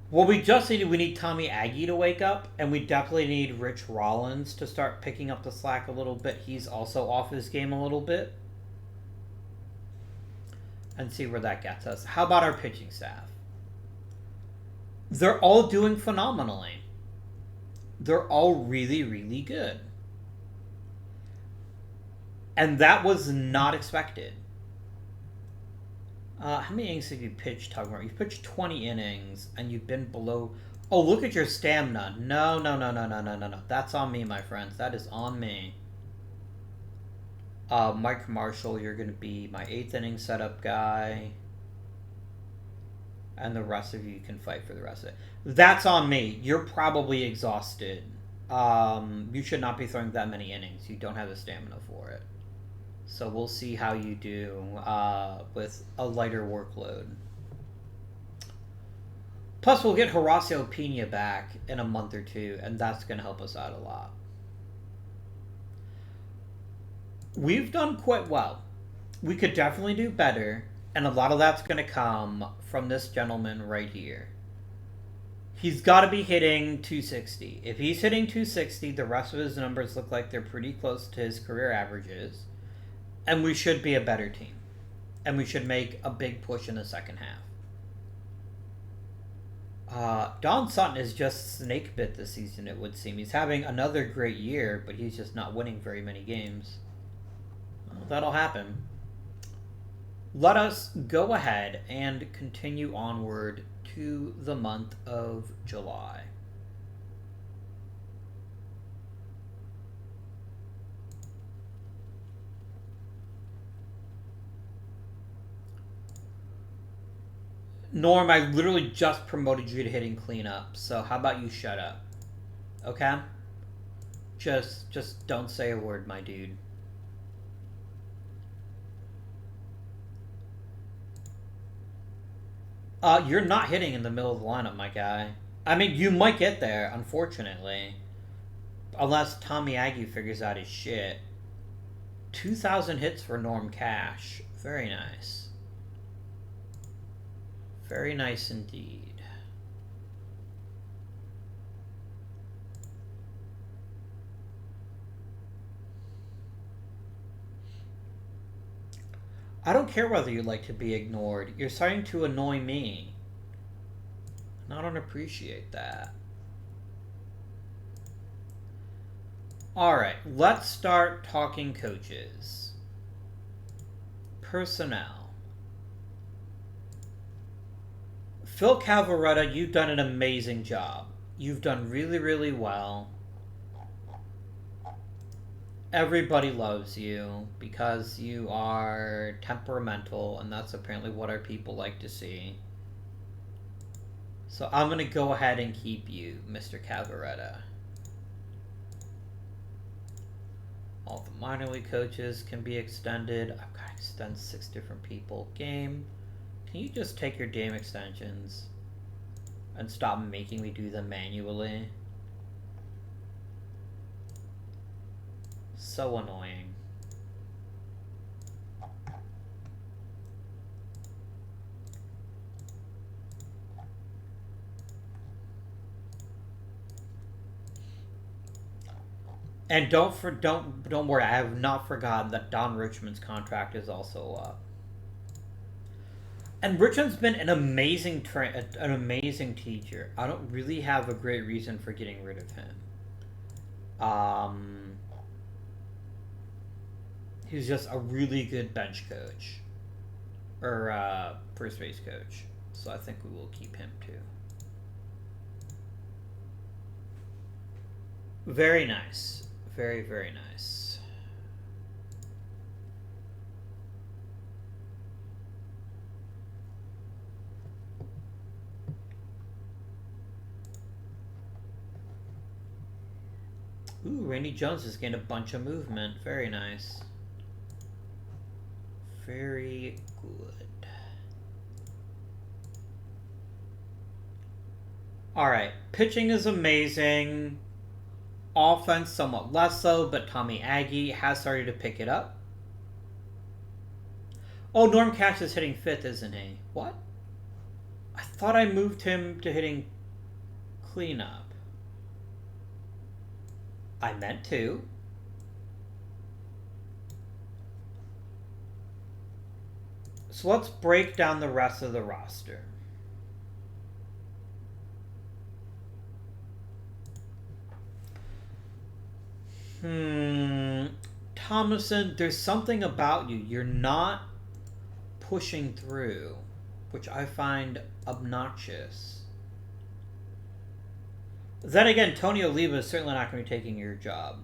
What we just needed, we need Tommy Aggie to wake up, and we definitely need Rich Rollins to start picking up the slack a little bit. He's also off his game a little bit. And see where that gets us. How about our pitching staff? They're all doing phenomenally. They're all really, really good. And that was not expected. How many innings have you pitched, Tugmore? You've pitched 20 innings, and you've been below... Oh, look at your stamina. No. That's on me, my friends. That is on me. Mike Marshall, you're going to be my 8th inning setup guy. And the rest of you can fight for the rest of it. That's on me. You're probably exhausted. You should not be throwing that many innings. You don't have the stamina for it. So we'll see how you do with a lighter workload. Plus, we'll get Horacio Pena back in a month or two, and that's going to help us out a lot. We've done quite well. We could definitely do better, and a lot of that's going to come from this gentleman right here. He's got to be hitting 260. If he's hitting 260, the rest of his numbers look like they're pretty close to his career averages. And we should be a better team. And we should make a big push in the second half. Don Sutton is just snake bit this season, it would seem. He's having another great year, but he's just not winning very many games. Well, that'll happen. Let us go ahead and continue onward to the month of July. Norm, I literally just promoted you to hitting cleanup, so how about you shut up? Okay? Just don't say a word, my dude. You're not hitting in the middle of the lineup, my guy. I mean, you might get there, unfortunately. Unless Tommy Aggie figures out his shit. 2,000 hits for Norm Cash. Very nice. Very nice indeed. I don't care whether you like to be ignored. You're starting to annoy me. And I don't appreciate that. Alright, let's start talking coaches. Personnel. Phil Calvaretta, you've done an amazing job. You've done really, really well. Everybody loves you because you are temperamental, and that's apparently what our people like to see. So I'm going to go ahead and keep you, Mr. Calvaretta. All the minor league coaches can be extended. I've got to extend 6 different people. Game, can you just take your game extensions and stop making me do them manually? So annoying. And don't worry, I have not forgotten that Don Richmond's contract is also up. And Richmond's been an amazing teacher. I don't really have a great reason for getting rid of him. He's just a really good bench coach. Or first base coach. So I think we will keep him too. Very nice. Very, very nice. Ooh, Randy Jones has gained a bunch of movement. Very nice. Very good. Alright, pitching is amazing. Offense, somewhat less so, but Tommy Aggie has started to pick it up. Oh, Norm Cash is hitting 5th, isn't he? What? I thought I moved him to hitting cleanup. I meant to. So let's break down the rest of the roster. Thomason, there's something about you. You're not pushing through, which I find obnoxious. Then again, Tony Oliva is certainly not going to be taking your job.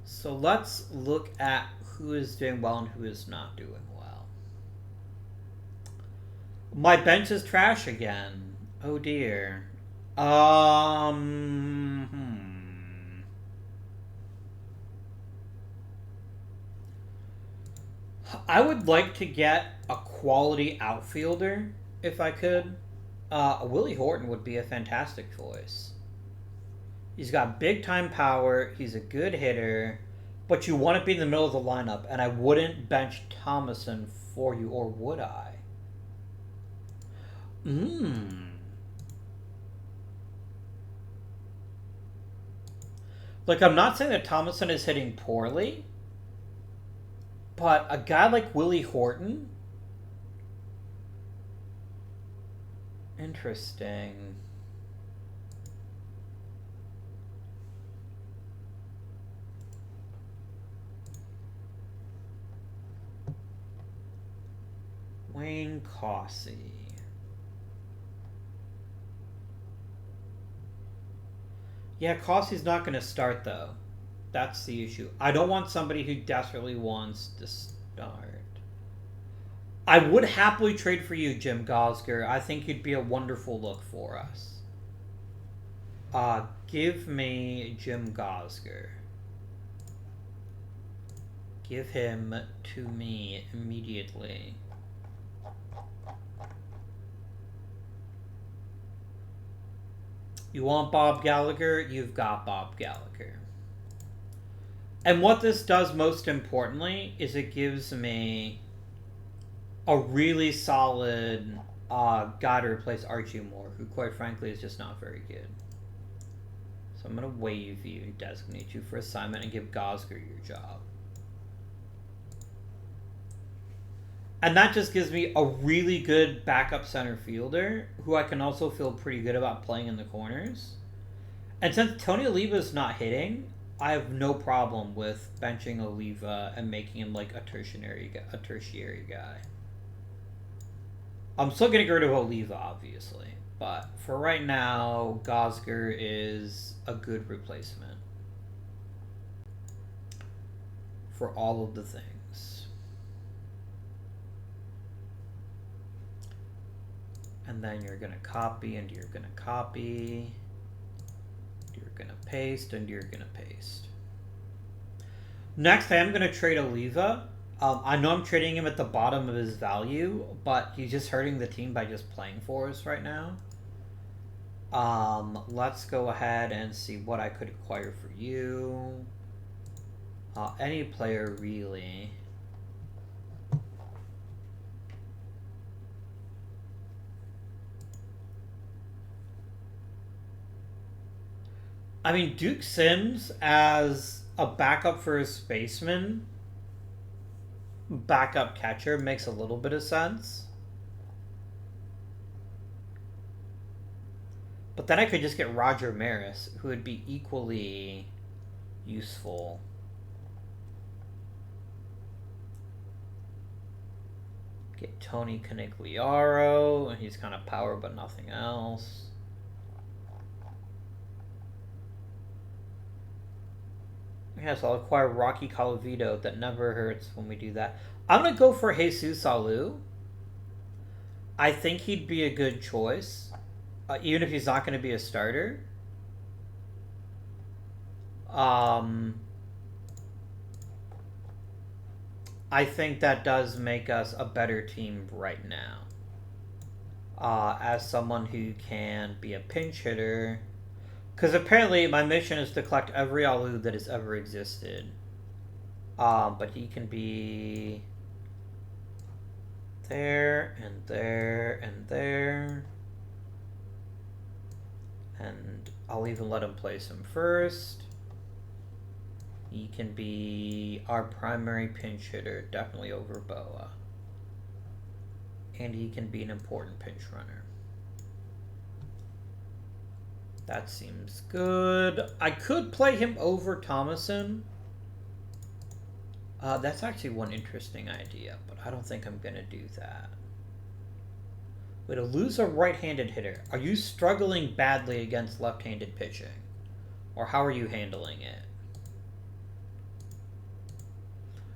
So let's look at who is doing well and who is not doing well. My bench is trash again. Oh dear. I would like to get a quality outfielder if I could. Willie Horton would be a fantastic choice. He's got big time power. He's a good hitter. But you want to be in the middle of the lineup, and I wouldn't bench Thomason for you, or would I? Like, I'm not saying that Thomason is hitting poorly, but a guy like Willie Horton? Interesting. Wayne Cossey. Yeah, Cossey's not going to start, though. That's the issue. I don't want somebody who desperately wants to start. I would happily trade for you, Jim Gosger. I think you'd be a wonderful look for us. Give me Jim Gosger. Give him to me immediately. You want Bob Gallagher? You've got Bob Gallagher. And what this does most importantly is it gives me a really solid guy to replace Archie Moore, who quite frankly is just not very good. So I'm going to waive you and designate you for assignment and give Gosger your job. And that just gives me a really good backup center fielder who I can also feel pretty good about playing in the corners. And since Tony Oliva's not hitting, I have no problem with benching Oliva and making him like a tertiary guy. I'm still going to get rid of Oliva, obviously. But for right now, Gosger is a good replacement for all of the things. And then you're going to copy, and you're going to copy. You're going to paste, and you're going to paste. Next, I am going to trade Oliva. I know I'm trading him at the bottom of his value, but he's just hurting the team by just playing for us right now. Let's go ahead and see what I could acquire for you. Any player, really. I mean, Duke Sims as a backup for a spaceman, backup catcher, makes a little bit of sense. But then I could just get Roger Maris, who would be equally useful. Get Tony Canigliaro, and he's kind of power but nothing else. Yes, I'll acquire Rocky Colavito. That never hurts when we do that. I'm going to go for Jesus Alou. I think he'd be a good choice, even if he's not going to be a starter. I think that does make us a better team right now. As someone who can be a pinch hitter. Because apparently my mission is to collect every Alou that has ever existed. But he can be there, and there, and there. And I'll even let him place him first. He can be our primary pinch hitter, definitely over Boa. And he can be an important pinch runner. That seems good. I could play him over Thomason. That's actually one interesting idea, but I don't think I'm going to do that. Way to lose a right-handed hitter. Are you struggling badly against left-handed pitching? Or how are you handling it?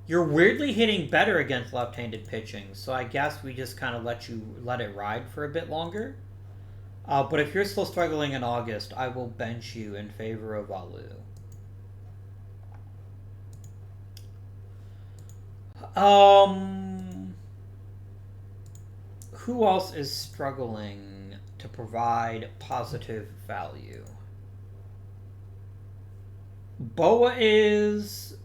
You're weirdly hitting better against left-handed pitching, so I guess we just kind of let it ride for a bit longer. But if you're still struggling in August, I will bench you in favor of Alou. Who else is struggling to provide positive value? Boa is...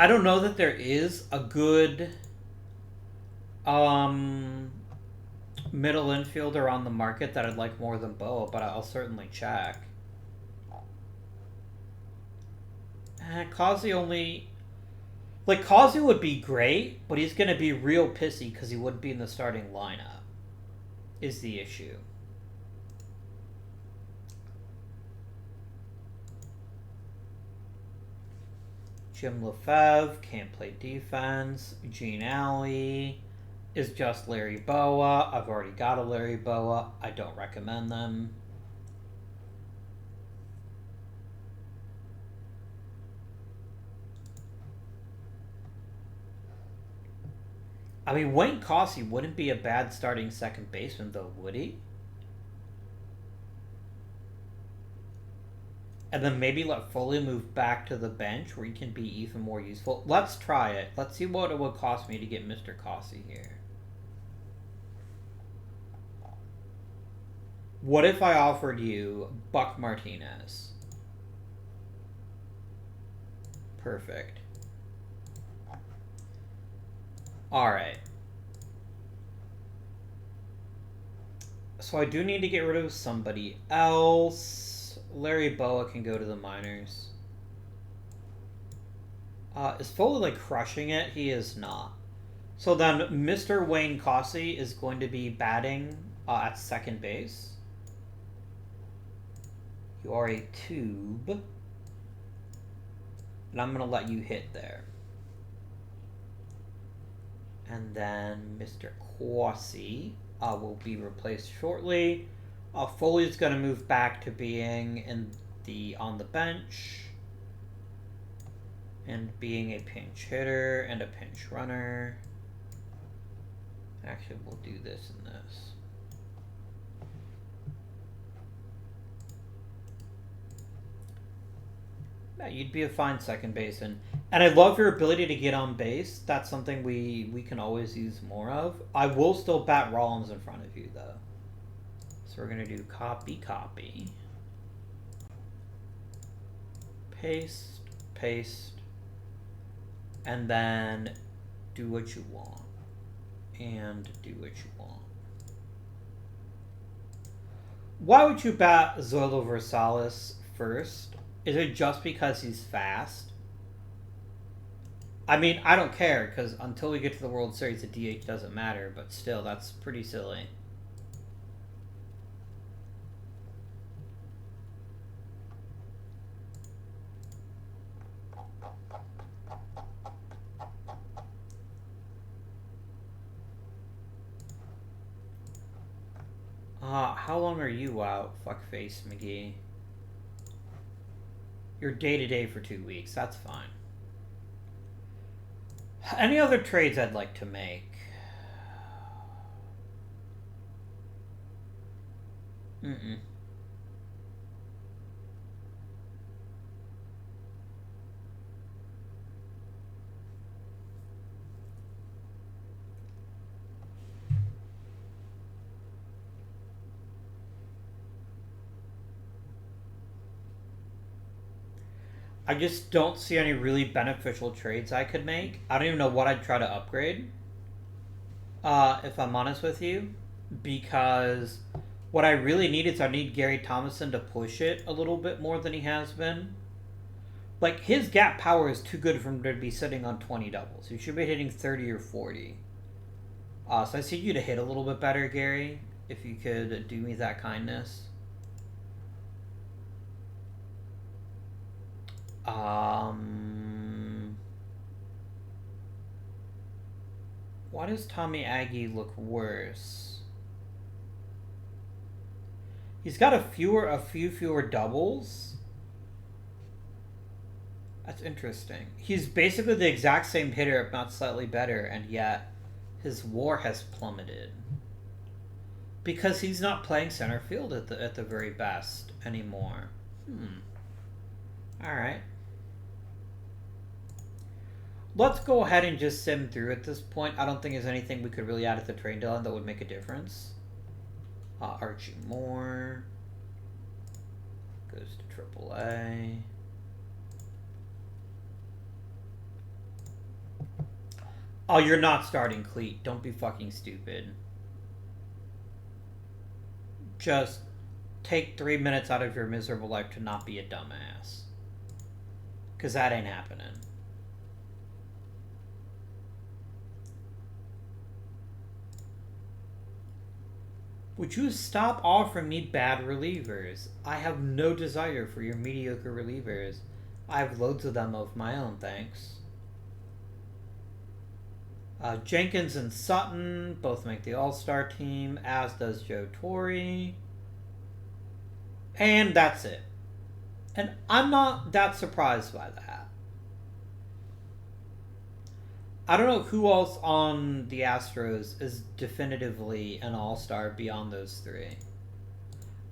I don't know that there is a good middle infielder on the market that I'd like more than Boa, but I'll certainly check. Kazi only... Like, Kazi would be great, but he's going to be real pissy because he wouldn't be in the starting lineup, is the issue. Jim Lefebvre can't play defense. Gene Alley is just Larry Boa. I've already got a Larry Boa. I don't recommend them. I mean, Wayne Cossey wouldn't be a bad starting second baseman, though, would he? And then maybe let Foley move back to the bench where he can be even more useful. Let's try it. Let's see what it would cost me to get Mr. Cossey here. What if I offered you Buck Martinez? Perfect. Alright. So I do need to get rid of somebody else. Larry Boa can go to the minors. Is Foley like crushing it? He is not. So then Mr. Wayne Cossey is going to be batting at second base. You are a tube. And I'm going to let you hit there. And then Mr. Cossey will be replaced shortly. Foley's going to move back to being on the bench. And being a pinch hitter and a pinch runner. Actually, we'll do this and this. Yeah, you'd be a fine second baseman. And I love your ability to get on base. That's something we can always use more of. I will still bat Rollins in front of you, though. So we're going to do copy. Paste. And then do what you want. And do what you want. Why would you bat Zoilo Versalles first? Is it just because he's fast? I mean, I don't care, because until we get to the World Series, the DH doesn't matter, but still, that's pretty silly. How long are you out, fuckface McGee? You're day-to-day for 2 weeks. That's fine. Any other trades I'd like to make? I just don't see any really beneficial trades I could make. I don't even know what I'd try to upgrade. If I'm honest with you. Because what I really need is I need Gary Thomason to push it a little bit more than he has been. Like, his gap power is too good for him to be sitting on 20 doubles. He should be hitting 30 or 40. So I see you to hit a little bit better, Gary. If you could do me that kindness. Why does Tommy Aggie look worse? He's got a few fewer doubles. That's interesting. He's basically the exact same hitter, if not slightly better, and yet his WAR has plummeted. Because he's not playing center field at the very best anymore. Alright. Let's go ahead and just sim through at this point. I don't think there's anything we could really add at the trade deadline that would make a difference. Archie Moore goes to AAA. Oh, you're not starting Cleat. Don't be fucking stupid. Just take 3 minutes out of your miserable life to not be a dumbass. Because that ain't happening. Would you stop offering me bad relievers? I have no desire for your mediocre relievers. I have loads of them of my own, thanks. Jenkins and Sutton both make the All-Star team, as does Joe Torre. And that's it. And I'm not that surprised by that. I don't know who else on the Astros is definitively an all-star beyond those three.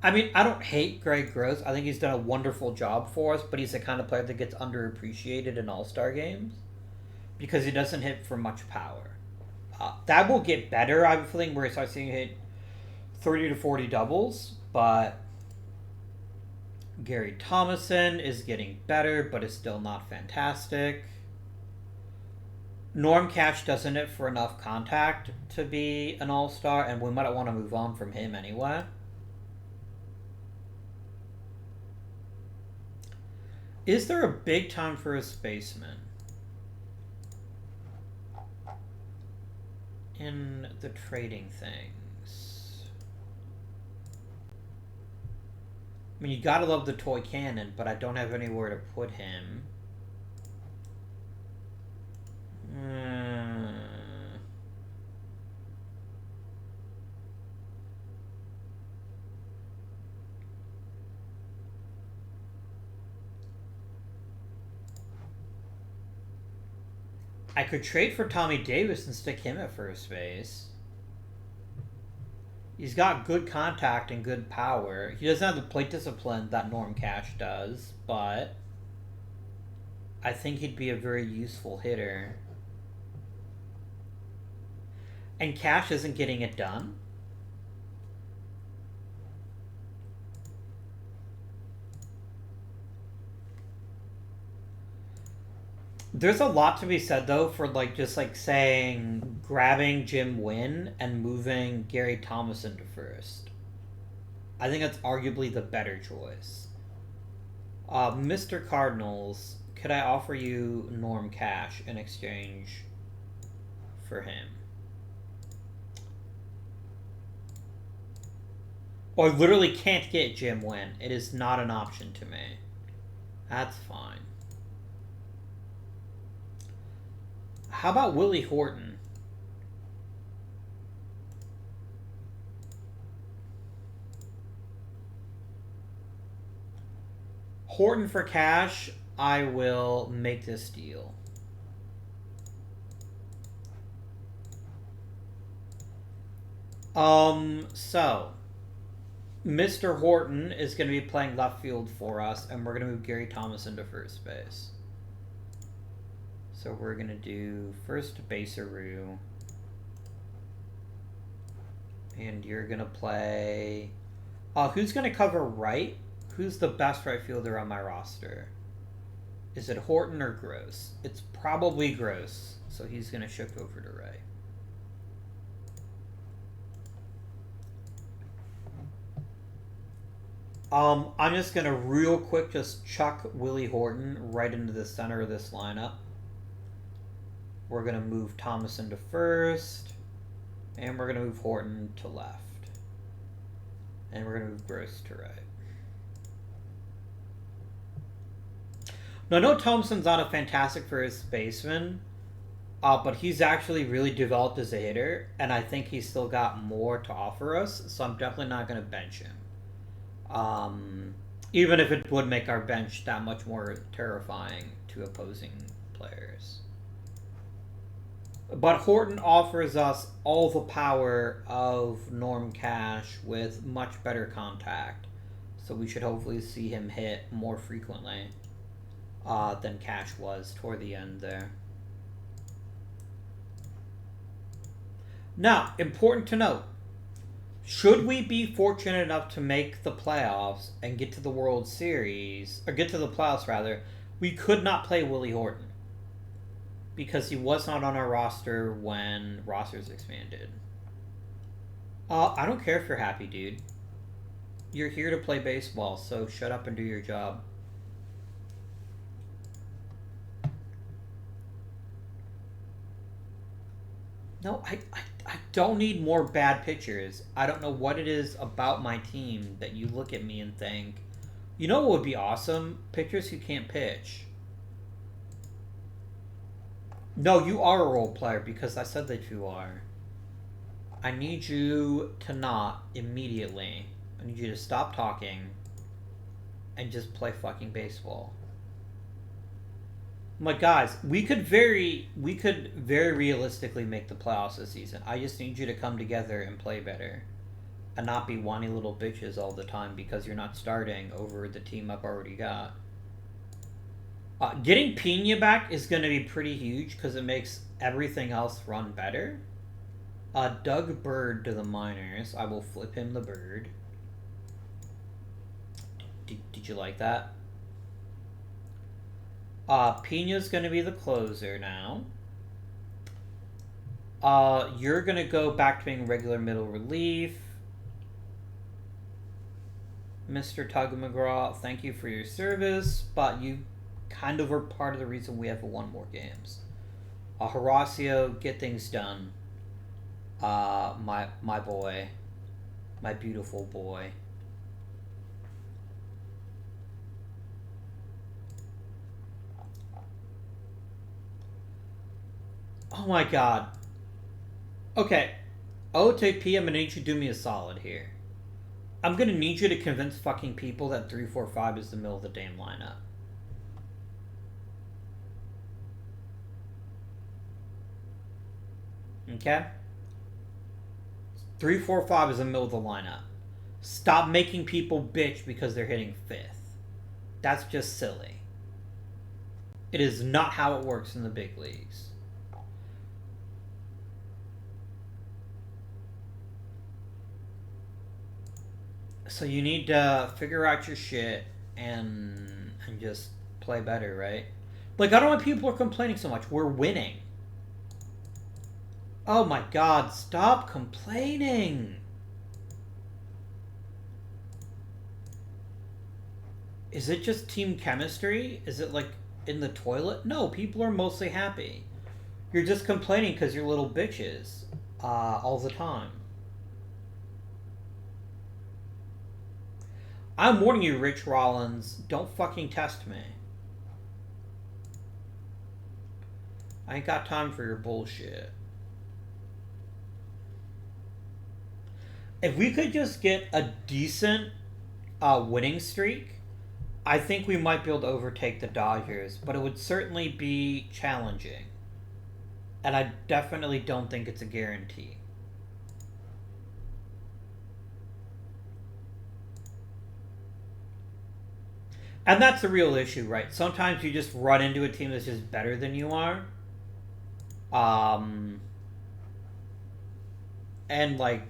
I mean, I don't hate Greg Gross. I think he's done a wonderful job for us, but he's the kind of player that gets underappreciated in All-Star games because he doesn't hit for much power. That will get better, I have a feeling, where he starts seeing hit 30 to 40 doubles, but Gary Thomason is getting better, but is still not fantastic. Norm Cash doesn't hit for enough contact to be an all-star, and we might want to move on from him anyway. Is there a big time for a spaceman in the trading things? I mean, you gotta love the toy cannon, but I don't have anywhere to put him. I could trade for Tommy Davis and stick him at first base. He's got good contact and good power. He doesn't have the plate discipline that Norm Cash does, but I think he'd be a very useful hitter. And Cash isn't getting it done. There's a lot to be said though for just saying grabbing Jim Wynn and moving Gary Thomason to first. I think that's arguably the better choice. Mr. Cardinals, could I offer you Norm Cash in exchange for him? Or literally can't get Jim Wynn. It is not an option to me. That's fine. How about Willie Horton? Horton for cash, I will make this deal. So Mr. Horton is going to be playing left field for us, and we're going to move Gary Thomas into first base. So we're going to do first baseroo. And you're going to play... who's going to cover right? Who's the best right fielder on my roster? Is it Horton or Gross? It's probably Gross, so he's going to shift over to right. I'm just going to real quick just chuck Willie Horton right into the center of this lineup. We're going to move Thomason to first, and we're going to move Horton to left. And we're going to move Gross to right. Now, I know Thompson's not a fantastic first baseman, but he's actually really developed as a hitter, and I think he's still got more to offer us, so I'm definitely not going to bench him. Even if it would make our bench that much more terrifying to opposing players. But Horton offers us all the power of Norm Cash with much better contact, so we should hopefully see him hit more frequently than Cash was toward the end there. Now, important to note, should we be fortunate enough to make the playoffs and get to the World Series, or get to the playoffs rather, we could not play Willie Horton because he was not on our roster when rosters expanded. I don't care if you're happy, dude. You're here to play baseball, so shut up and do your job. No, I don't need more bad pitchers. I don't know what it is about my team that you look at me and think, you know what would be awesome? Pitchers who can't pitch. No, you are a role player because I said that you are. I need you to not immediately. I need you to stop talking and just play fucking baseball. I'm like, guys, we could very realistically make the playoffs this season. I just need you to come together and play better. and not be whiny little bitches all the time because you're not starting over the team I've already got. Getting Pina back is going to be pretty huge because it makes everything else run better. Doug Bird to the minors. I will flip him the bird. Did you like that? Pina's going to be the closer now. You're going to go back to being regular middle relief. Mr. Tug McGraw, thank you for your service, but you kind of are part of the reason we have won more games. Horacio, get things done. My boy. My beautiful boy. Oh my god. Okay. OOTP, I'm gonna need you to do me a solid here. I'm gonna need you to convince fucking people that 3-4-5 is the middle of the damn lineup. Okay? 3-4-5 is the middle of the lineup. Stop making people bitch because they're hitting 5th. That's just silly. It is not how it works in the big leagues. So you need to figure out your shit and just play better, right? Like, I don't know why people are complaining so much. We're winning. Oh my god, stop complaining. Is it just team chemistry? Is it like in the toilet? No, people are mostly happy. You're just complaining because you're little bitches all the time. I'm warning you, Rich Rollins, don't fucking test me. I ain't got time for your bullshit. If we could just get a decent winning streak, I think we might be able to overtake the Dodgers, but it would certainly be challenging. And I definitely don't think it's a guarantee. And that's the real issue, right? Sometimes you just run into a team that's just better than you are. And like,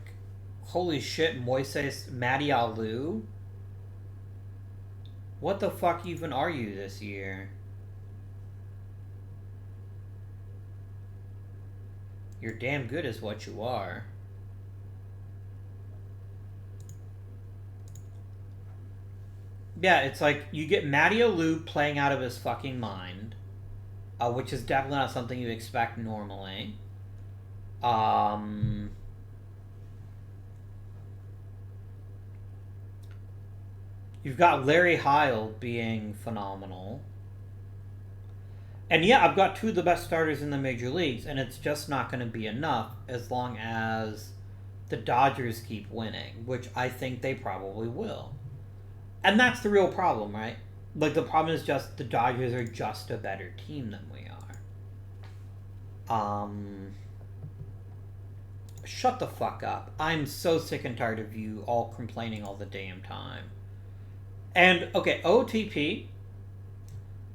holy shit, Moises Madialu? What the fuck even are you this year? You're damn good is what you are. Yeah, it's like you get Madialu playing out of his fucking mind, which is definitely not something you expect normally. You've got Larry Heil being phenomenal. And yeah, I've got two of the best starters in the major leagues, and it's just not going to be enough as long as the Dodgers keep winning, which I think they probably will. And that's the real problem, right? Like, the problem is just the Dodgers are just a better team than we are. Shut the fuck up. I'm so sick and tired of you all complaining all the damn time. And, okay, OTP,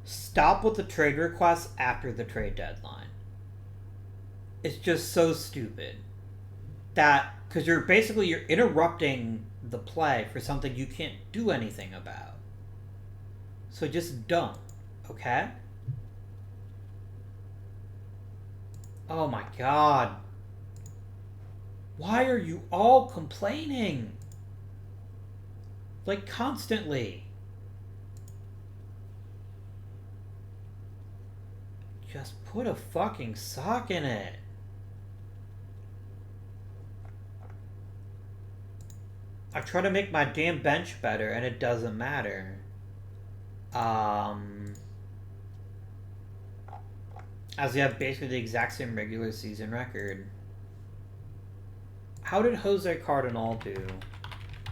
stop with the trade requests after the trade deadline. It's just so stupid. That, because you're interrupting the play for something you can't do anything about. So just don't, okay? Oh my god. Why are you all complaining? Like, constantly. Just put a fucking sock in it. I try to make my damn bench better, and it doesn't matter. As we have basically the exact same regular season record. How did Jose Cardinal do?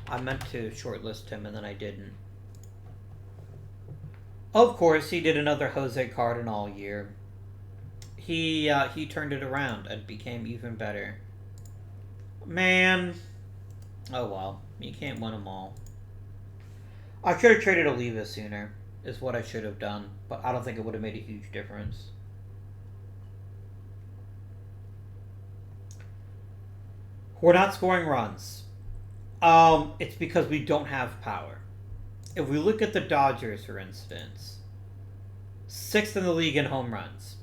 I meant to shortlist him, and then I didn't. Of course, he did another Jose Cardinal year. He turned it around and became even better. Man, Oh well, you can't win them all. I should have traded Oliva sooner, is what I should have done, but I don't think it would have made a huge difference. We're not scoring runs. It's because we don't have power. If we look at the Dodgers, for instance, sixth in the league in home runs.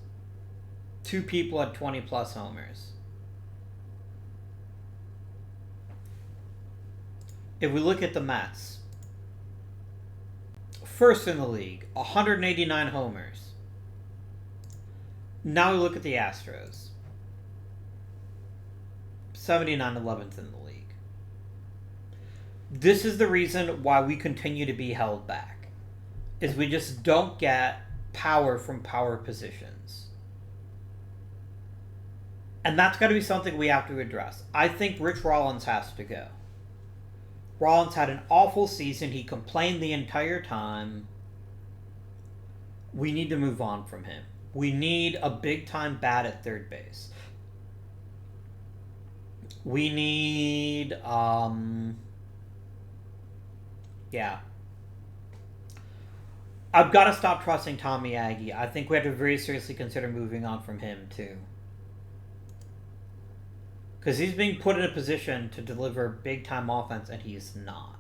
Two people had 20 plus homers. If we look at the Mets, first in the league, 189 homers. Now we look at the Astros, 79 11th in the league. This is the reason why we continue to be held back, is we just don't get power from power positions. And that's got to be something we have to address. I think Rich Rollins has to go. Rollins had an awful season. He complained the entire time. We need to move on from him. We need a big-time bat at third base. We need, yeah. I've got to stop trusting Tommy Aggie. I think we have to very seriously consider moving on from him, too. Because he's being put in a position to deliver big-time offense, and he's not.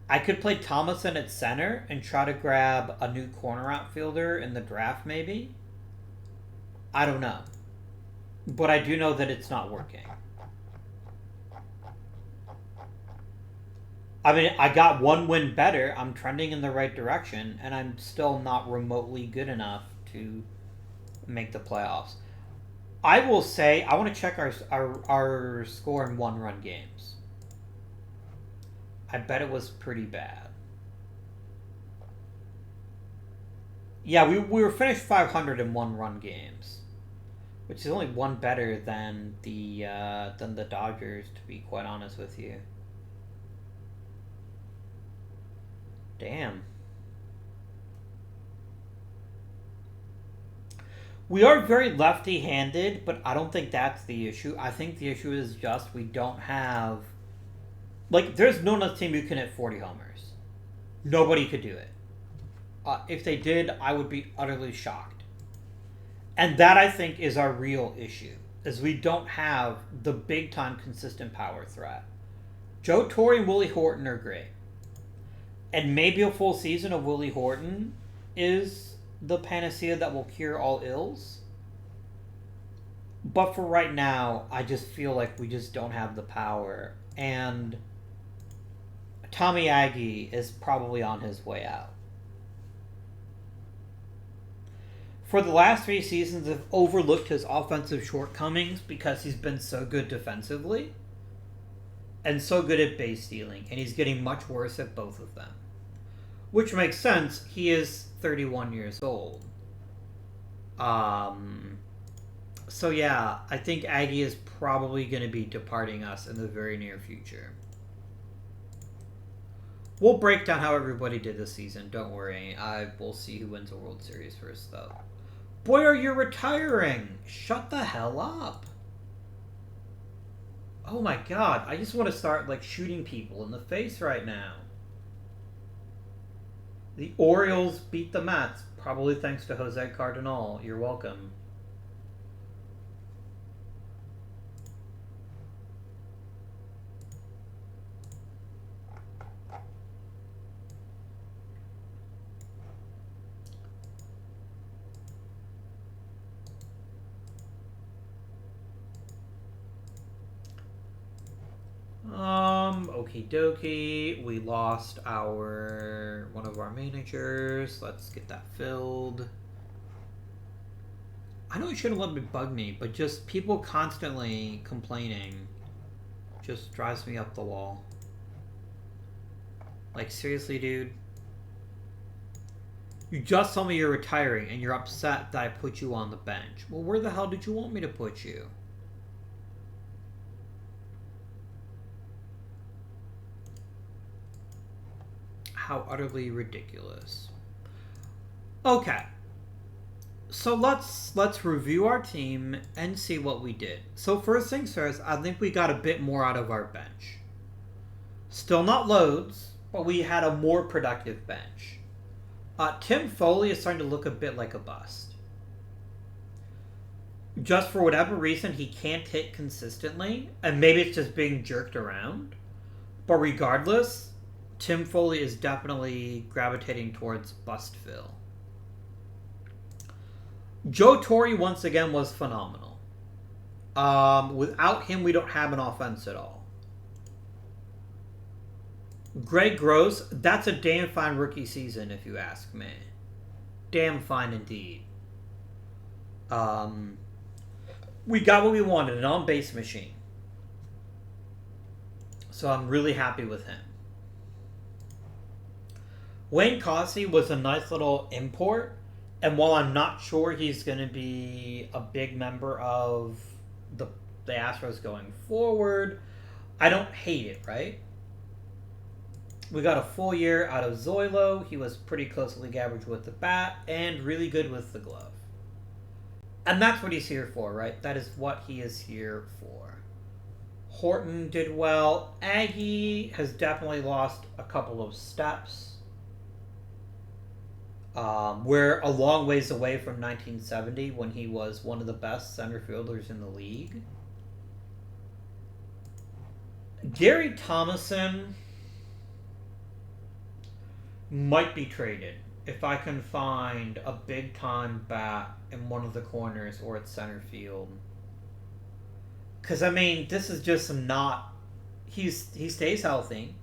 I could play Thomason at center and try to grab a new corner outfielder in the draft, maybe. I don't know. But I do know that it's not working. I mean, I got one win better. I'm trending in the right direction, and I'm still not remotely good enough to make the playoffs. I will say, I want to check our score in one-run games. I bet it was pretty bad. Yeah, we were finished 500 in one-run games, which is only one better than the Dodgers, to be quite honest with you. Damn. We are very lefty-handed, but I don't think that's the issue. I think the issue is just we don't have... Like, there's no other team who can hit 40 homers. Nobody could do it. If they did, I would be utterly shocked. And that, I think, is our real issue, is we don't have the big-time consistent power threat. Joe Torre and Willie Horton are great. And maybe a full season of Willie Horton is the panacea that will cure all ills. But for right now, I just feel like we just don't have the power. And Tommy Aggie is probably on his way out. For the last 3 seasons, I've overlooked his offensive shortcomings because he's been so good defensively and so good at base stealing, and he's getting much worse at both of them. Which makes sense. He is 31 years old. So yeah, I think Aggie is probably going to be departing us in the very near future. We'll break down how everybody did this season. Don't worry. We'll see who wins the World Series first, though. Boyer, you're retiring. Shut the hell up. Oh my god. I just want to start, like, shooting people in the face right now. The Orioles beat the Mets, probably thanks to Jose Cardinal. You're welcome. Okie dokie. We lost one of our managers. Let's get that filled. I know it shouldn't let it bug me, but just people constantly complaining just drives me up the wall. Like, seriously, dude? You just told me you're retiring and you're upset that I put you on the bench. Well, where the hell did you want me to put you? How utterly ridiculous. Okay. So let's review our team and see what we did. So first things first, I think we got a bit more out of our bench. Still not loads, but we had a more productive bench. Tim Foley is starting to look a bit like a bust. Just for whatever reason, he can't hit consistently, and maybe it's just being jerked around. But regardless, Tim Foley is definitely gravitating towards Bustville. Joe Torre, once again, was phenomenal. Without him, we don't have an offense at all. Greg Gross, that's a damn fine rookie season, if you ask me. Damn fine indeed. We got what we wanted, an on-base machine. So I'm really happy with him. Wayne Cossey was a nice little import, and while I'm not sure he's going to be a big member of the Astros going forward, I don't hate it, right? We got a full year out of Zoilo. He was pretty close to league average with the bat and really good with the glove. And that's what he's here for, right? That is what he is here for. Horton did well. Aggie has definitely lost a couple of steps. We're a long ways away from 1970 when he was one of the best center fielders in the league. Gary Thomason might be traded if I can find a big time bat in one of the corners or at center field. Because, I mean, this is just not... He stays healthy.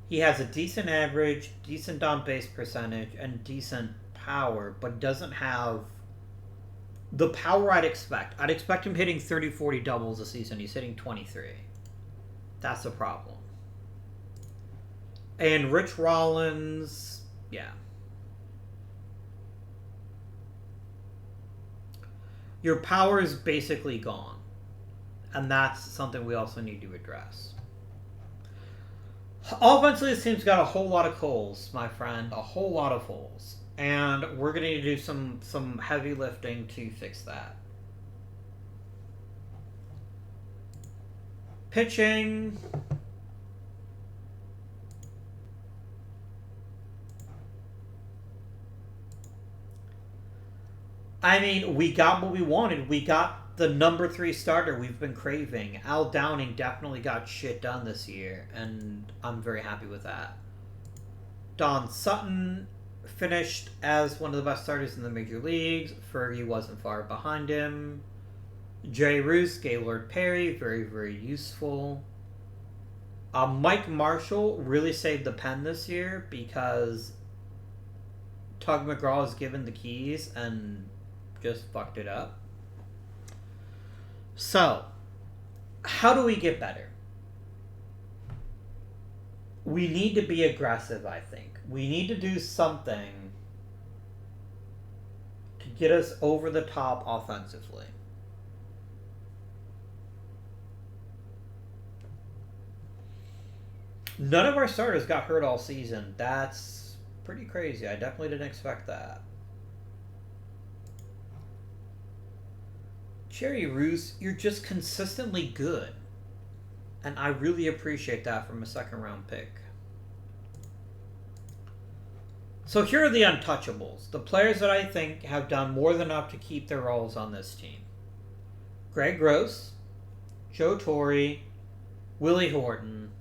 He has a decent average, decent on-base percentage, and decent power, but doesn't have the power I'd expect. I'd expect him hitting 30, 40 doubles a season. He's hitting 23. That's the problem. And Rich Rollins, yeah. Your power is basically gone. And that's something we also need to address. Offensively, this team's got a whole lot of holes, my friend. A whole lot of holes. And we're going to do some heavy lifting to fix that. Pitching. I mean, we got what we wanted. We got the number 3 starter we've been craving. Al Downing definitely got shit done this year, and I'm very happy with that. Don Sutton finished as one of the best starters in the major leagues. Fergie wasn't far behind him. Jay Roos, Gaylord Perry, very, very useful. Mike Marshall really saved the pen this year because Tug McGraw was given the keys and just fucked it up. So, how do we get better? We need to be aggressive, I think. We need to do something to get us over the top offensively. None of our starters got hurt all season. That's pretty crazy. I definitely didn't expect that. Jerry Roos, you're just consistently good. And I really appreciate that from a second-round pick. So here are the untouchables. The players that I think have done more than enough to keep their roles on this team. Greg Gross, Joe Torre, Willie Horton.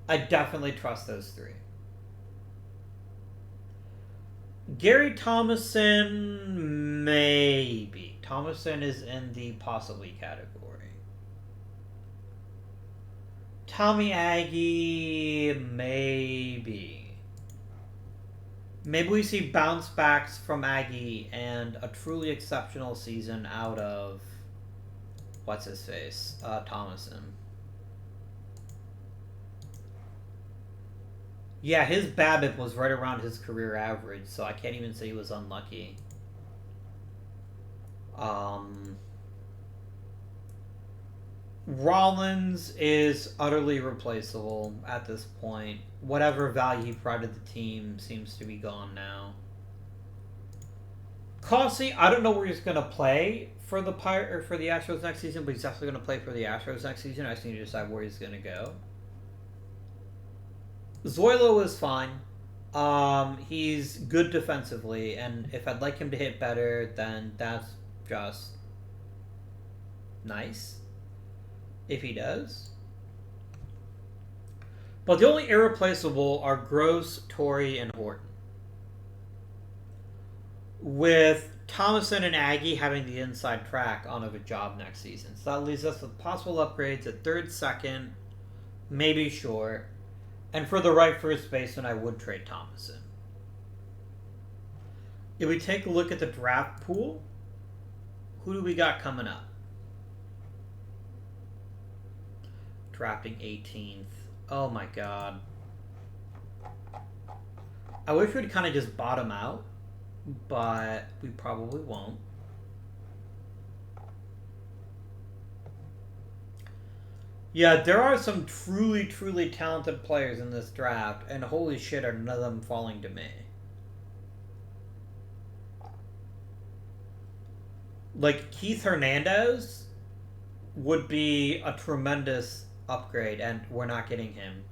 I definitely trust those 3. Gary Thomason, maybe. Thomason is in the possibly category. Tommy Aggie, maybe. Maybe we see bounce backs from Aggie and a truly exceptional season out of what's his face, Thomason. Yeah, his BABIP was right around his career average, so I can't even say he was unlucky. Rollins is utterly replaceable at this point. Whatever value he provided the team seems to be gone now. Cossie, I don't know where he's gonna play for the for the Astros next season, but he's definitely gonna play for the Astros next season. I just need to decide where he's gonna go. Zoilo is fine. He's good defensively, and if I'd like him to hit better, then that's just nice. If he does. But the only irreplaceable are Gross, Torrey, and Horton. With Thomason and Aggie having the inside track on a job next season. So that leaves us with possible upgrades at third, second, maybe short. And for the right first baseman, I would trade Thomason. If we take a look at the draft pool, who do we got coming up? Drafting 18th. Oh my god. I wish we'd kind of just bottom out, but we probably won't. Yeah, there are some truly, truly talented players in this draft, and holy shit, are none of them falling to me. Like, Keith Hernandez would be a tremendous upgrade, and we're not getting him.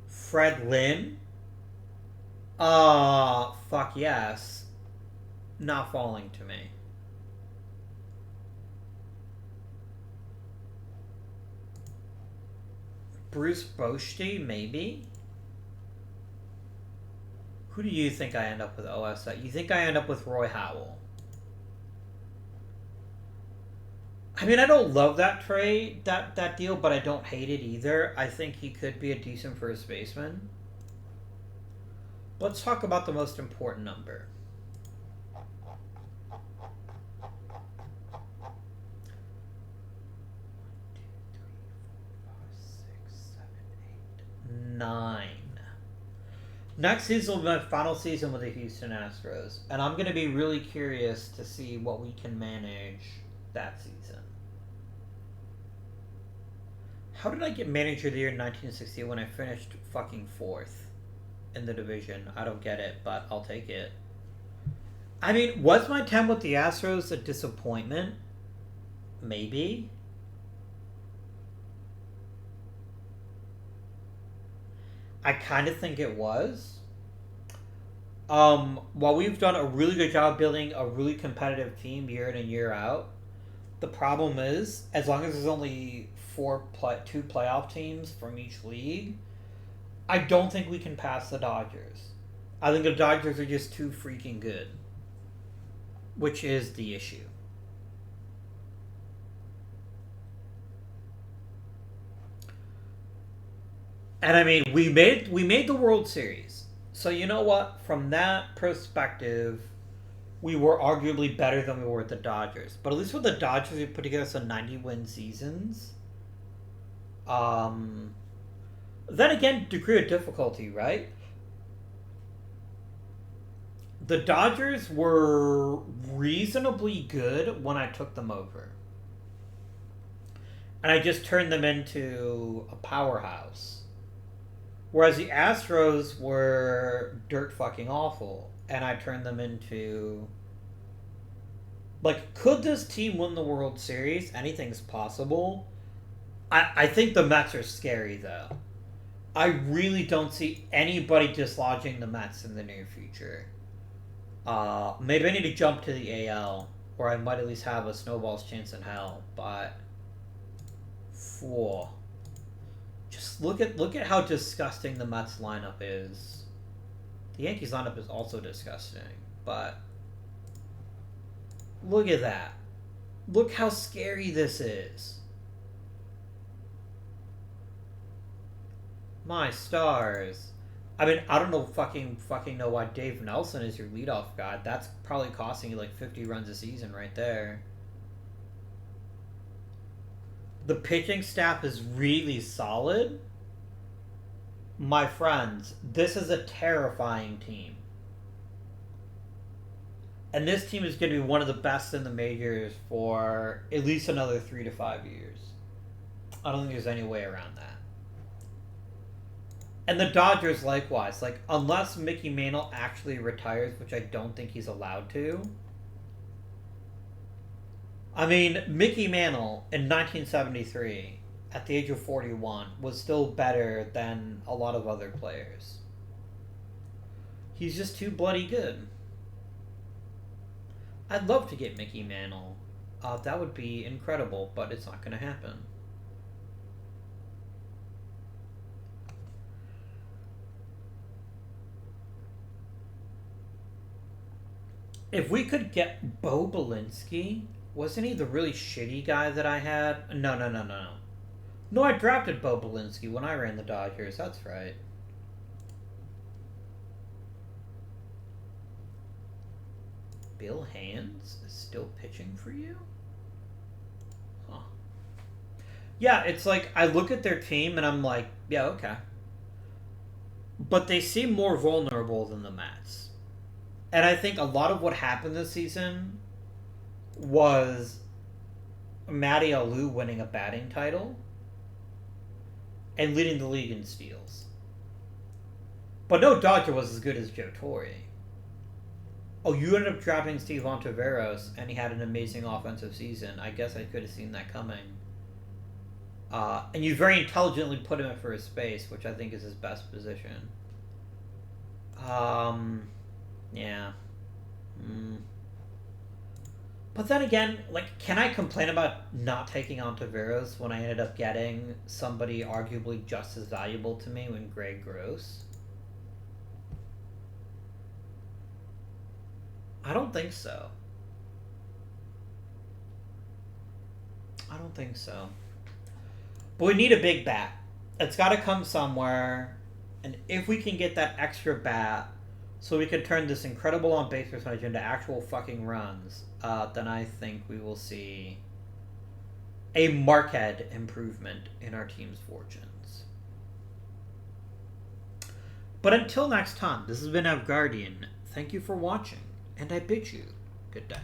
Fred Lynn? Fuck yes. Not falling to me. Bruce Boshti, maybe? Who do you think I end up with OSA? You think I end up with Roy Howell? I mean, I don't love that trade, that deal, but I don't hate it either. I think he could be a decent first baseman. Let's talk about the most important number. 9. Next season will be my final season with the Houston Astros, and I'm going to be really curious to see what we can manage that season. How did I get manager of the year in 1960 when I finished fucking 4th in the division? I don't get it, but I'll take it. I mean, was my time with the Astros a disappointment? Maybe. I kind of think it was. While we've done a really good job building a really competitive team year in and year out, the problem is, as long as there's only 2 playoff teams from each league, I don't think we can pass the Dodgers. I think the Dodgers are just too freaking good, which is the issue. And I mean, we made the World Series. So you know what? From that perspective, we were arguably better than we were with the Dodgers. But at least with the Dodgers, we put together some 90-win seasons. Then again, degree of difficulty, right? The Dodgers were reasonably good when I took them over. And I just turned them into a powerhouse. Whereas the Astros were dirt fucking awful, and I turned them into... Like, could this team win the World Series? Anything's possible. I think the Mets are scary, though. I really don't see anybody dislodging the Mets in the near future. Maybe I need to jump to the AL, or I might at least have a snowball's chance in hell, but... Whoa. Just look at how disgusting the Mets lineup is. The Yankees lineup is also disgusting, but look at that. Look how scary this is. My stars. I mean, I don't know fucking know why Dave Nelson is your leadoff guy. That's probably costing you like 50 runs a season right there. The pitching staff is really solid. My friends, this is a terrifying team. And this team is going to be one of the best in the majors for at least another 3 to 5 years. I don't think there's any way around that. And the Dodgers likewise. Like, unless Mickey Mantle actually retires, which I don't think he's allowed to. I mean, Mickey Mantle in 1973, at the age of 41, was still better than a lot of other players. He's just too bloody good. I'd love to get Mickey Mantle. That would be incredible, but it's not going to happen. If we could get Bo Belinsky, wasn't he the really shitty guy that I had? No. No, I drafted Bo Belinsky when I ran the Dodgers. That's right. Bill Hands is still pitching for you? Huh. Yeah, it's like I look at their team and I'm like, yeah, okay. But they seem more vulnerable than the Mets. And I think a lot of what happened this season was Matty Alou winning a batting title and leading the league in steals. But no Dodger was as good as Joe Torre. Oh, you ended up drafting Steve Ontiveros, and he had an amazing offensive season. I guess I could have seen that coming. And you very intelligently put him at first base, which I think is his best position. Yeah. But then again, like, can I complain about not taking Ontiveros when I ended up getting somebody arguably just as valuable to me when Greg Gross? I don't think so. I don't think so. But we need a big bat. It's got to come somewhere. And if we can get that extra bat so we can turn this incredible on-base percentage into actual fucking runs, then I think we will see a marked improvement in our team's fortunes. But until next time, this has been Avgardian. Thank you for watching, and I bid you good day.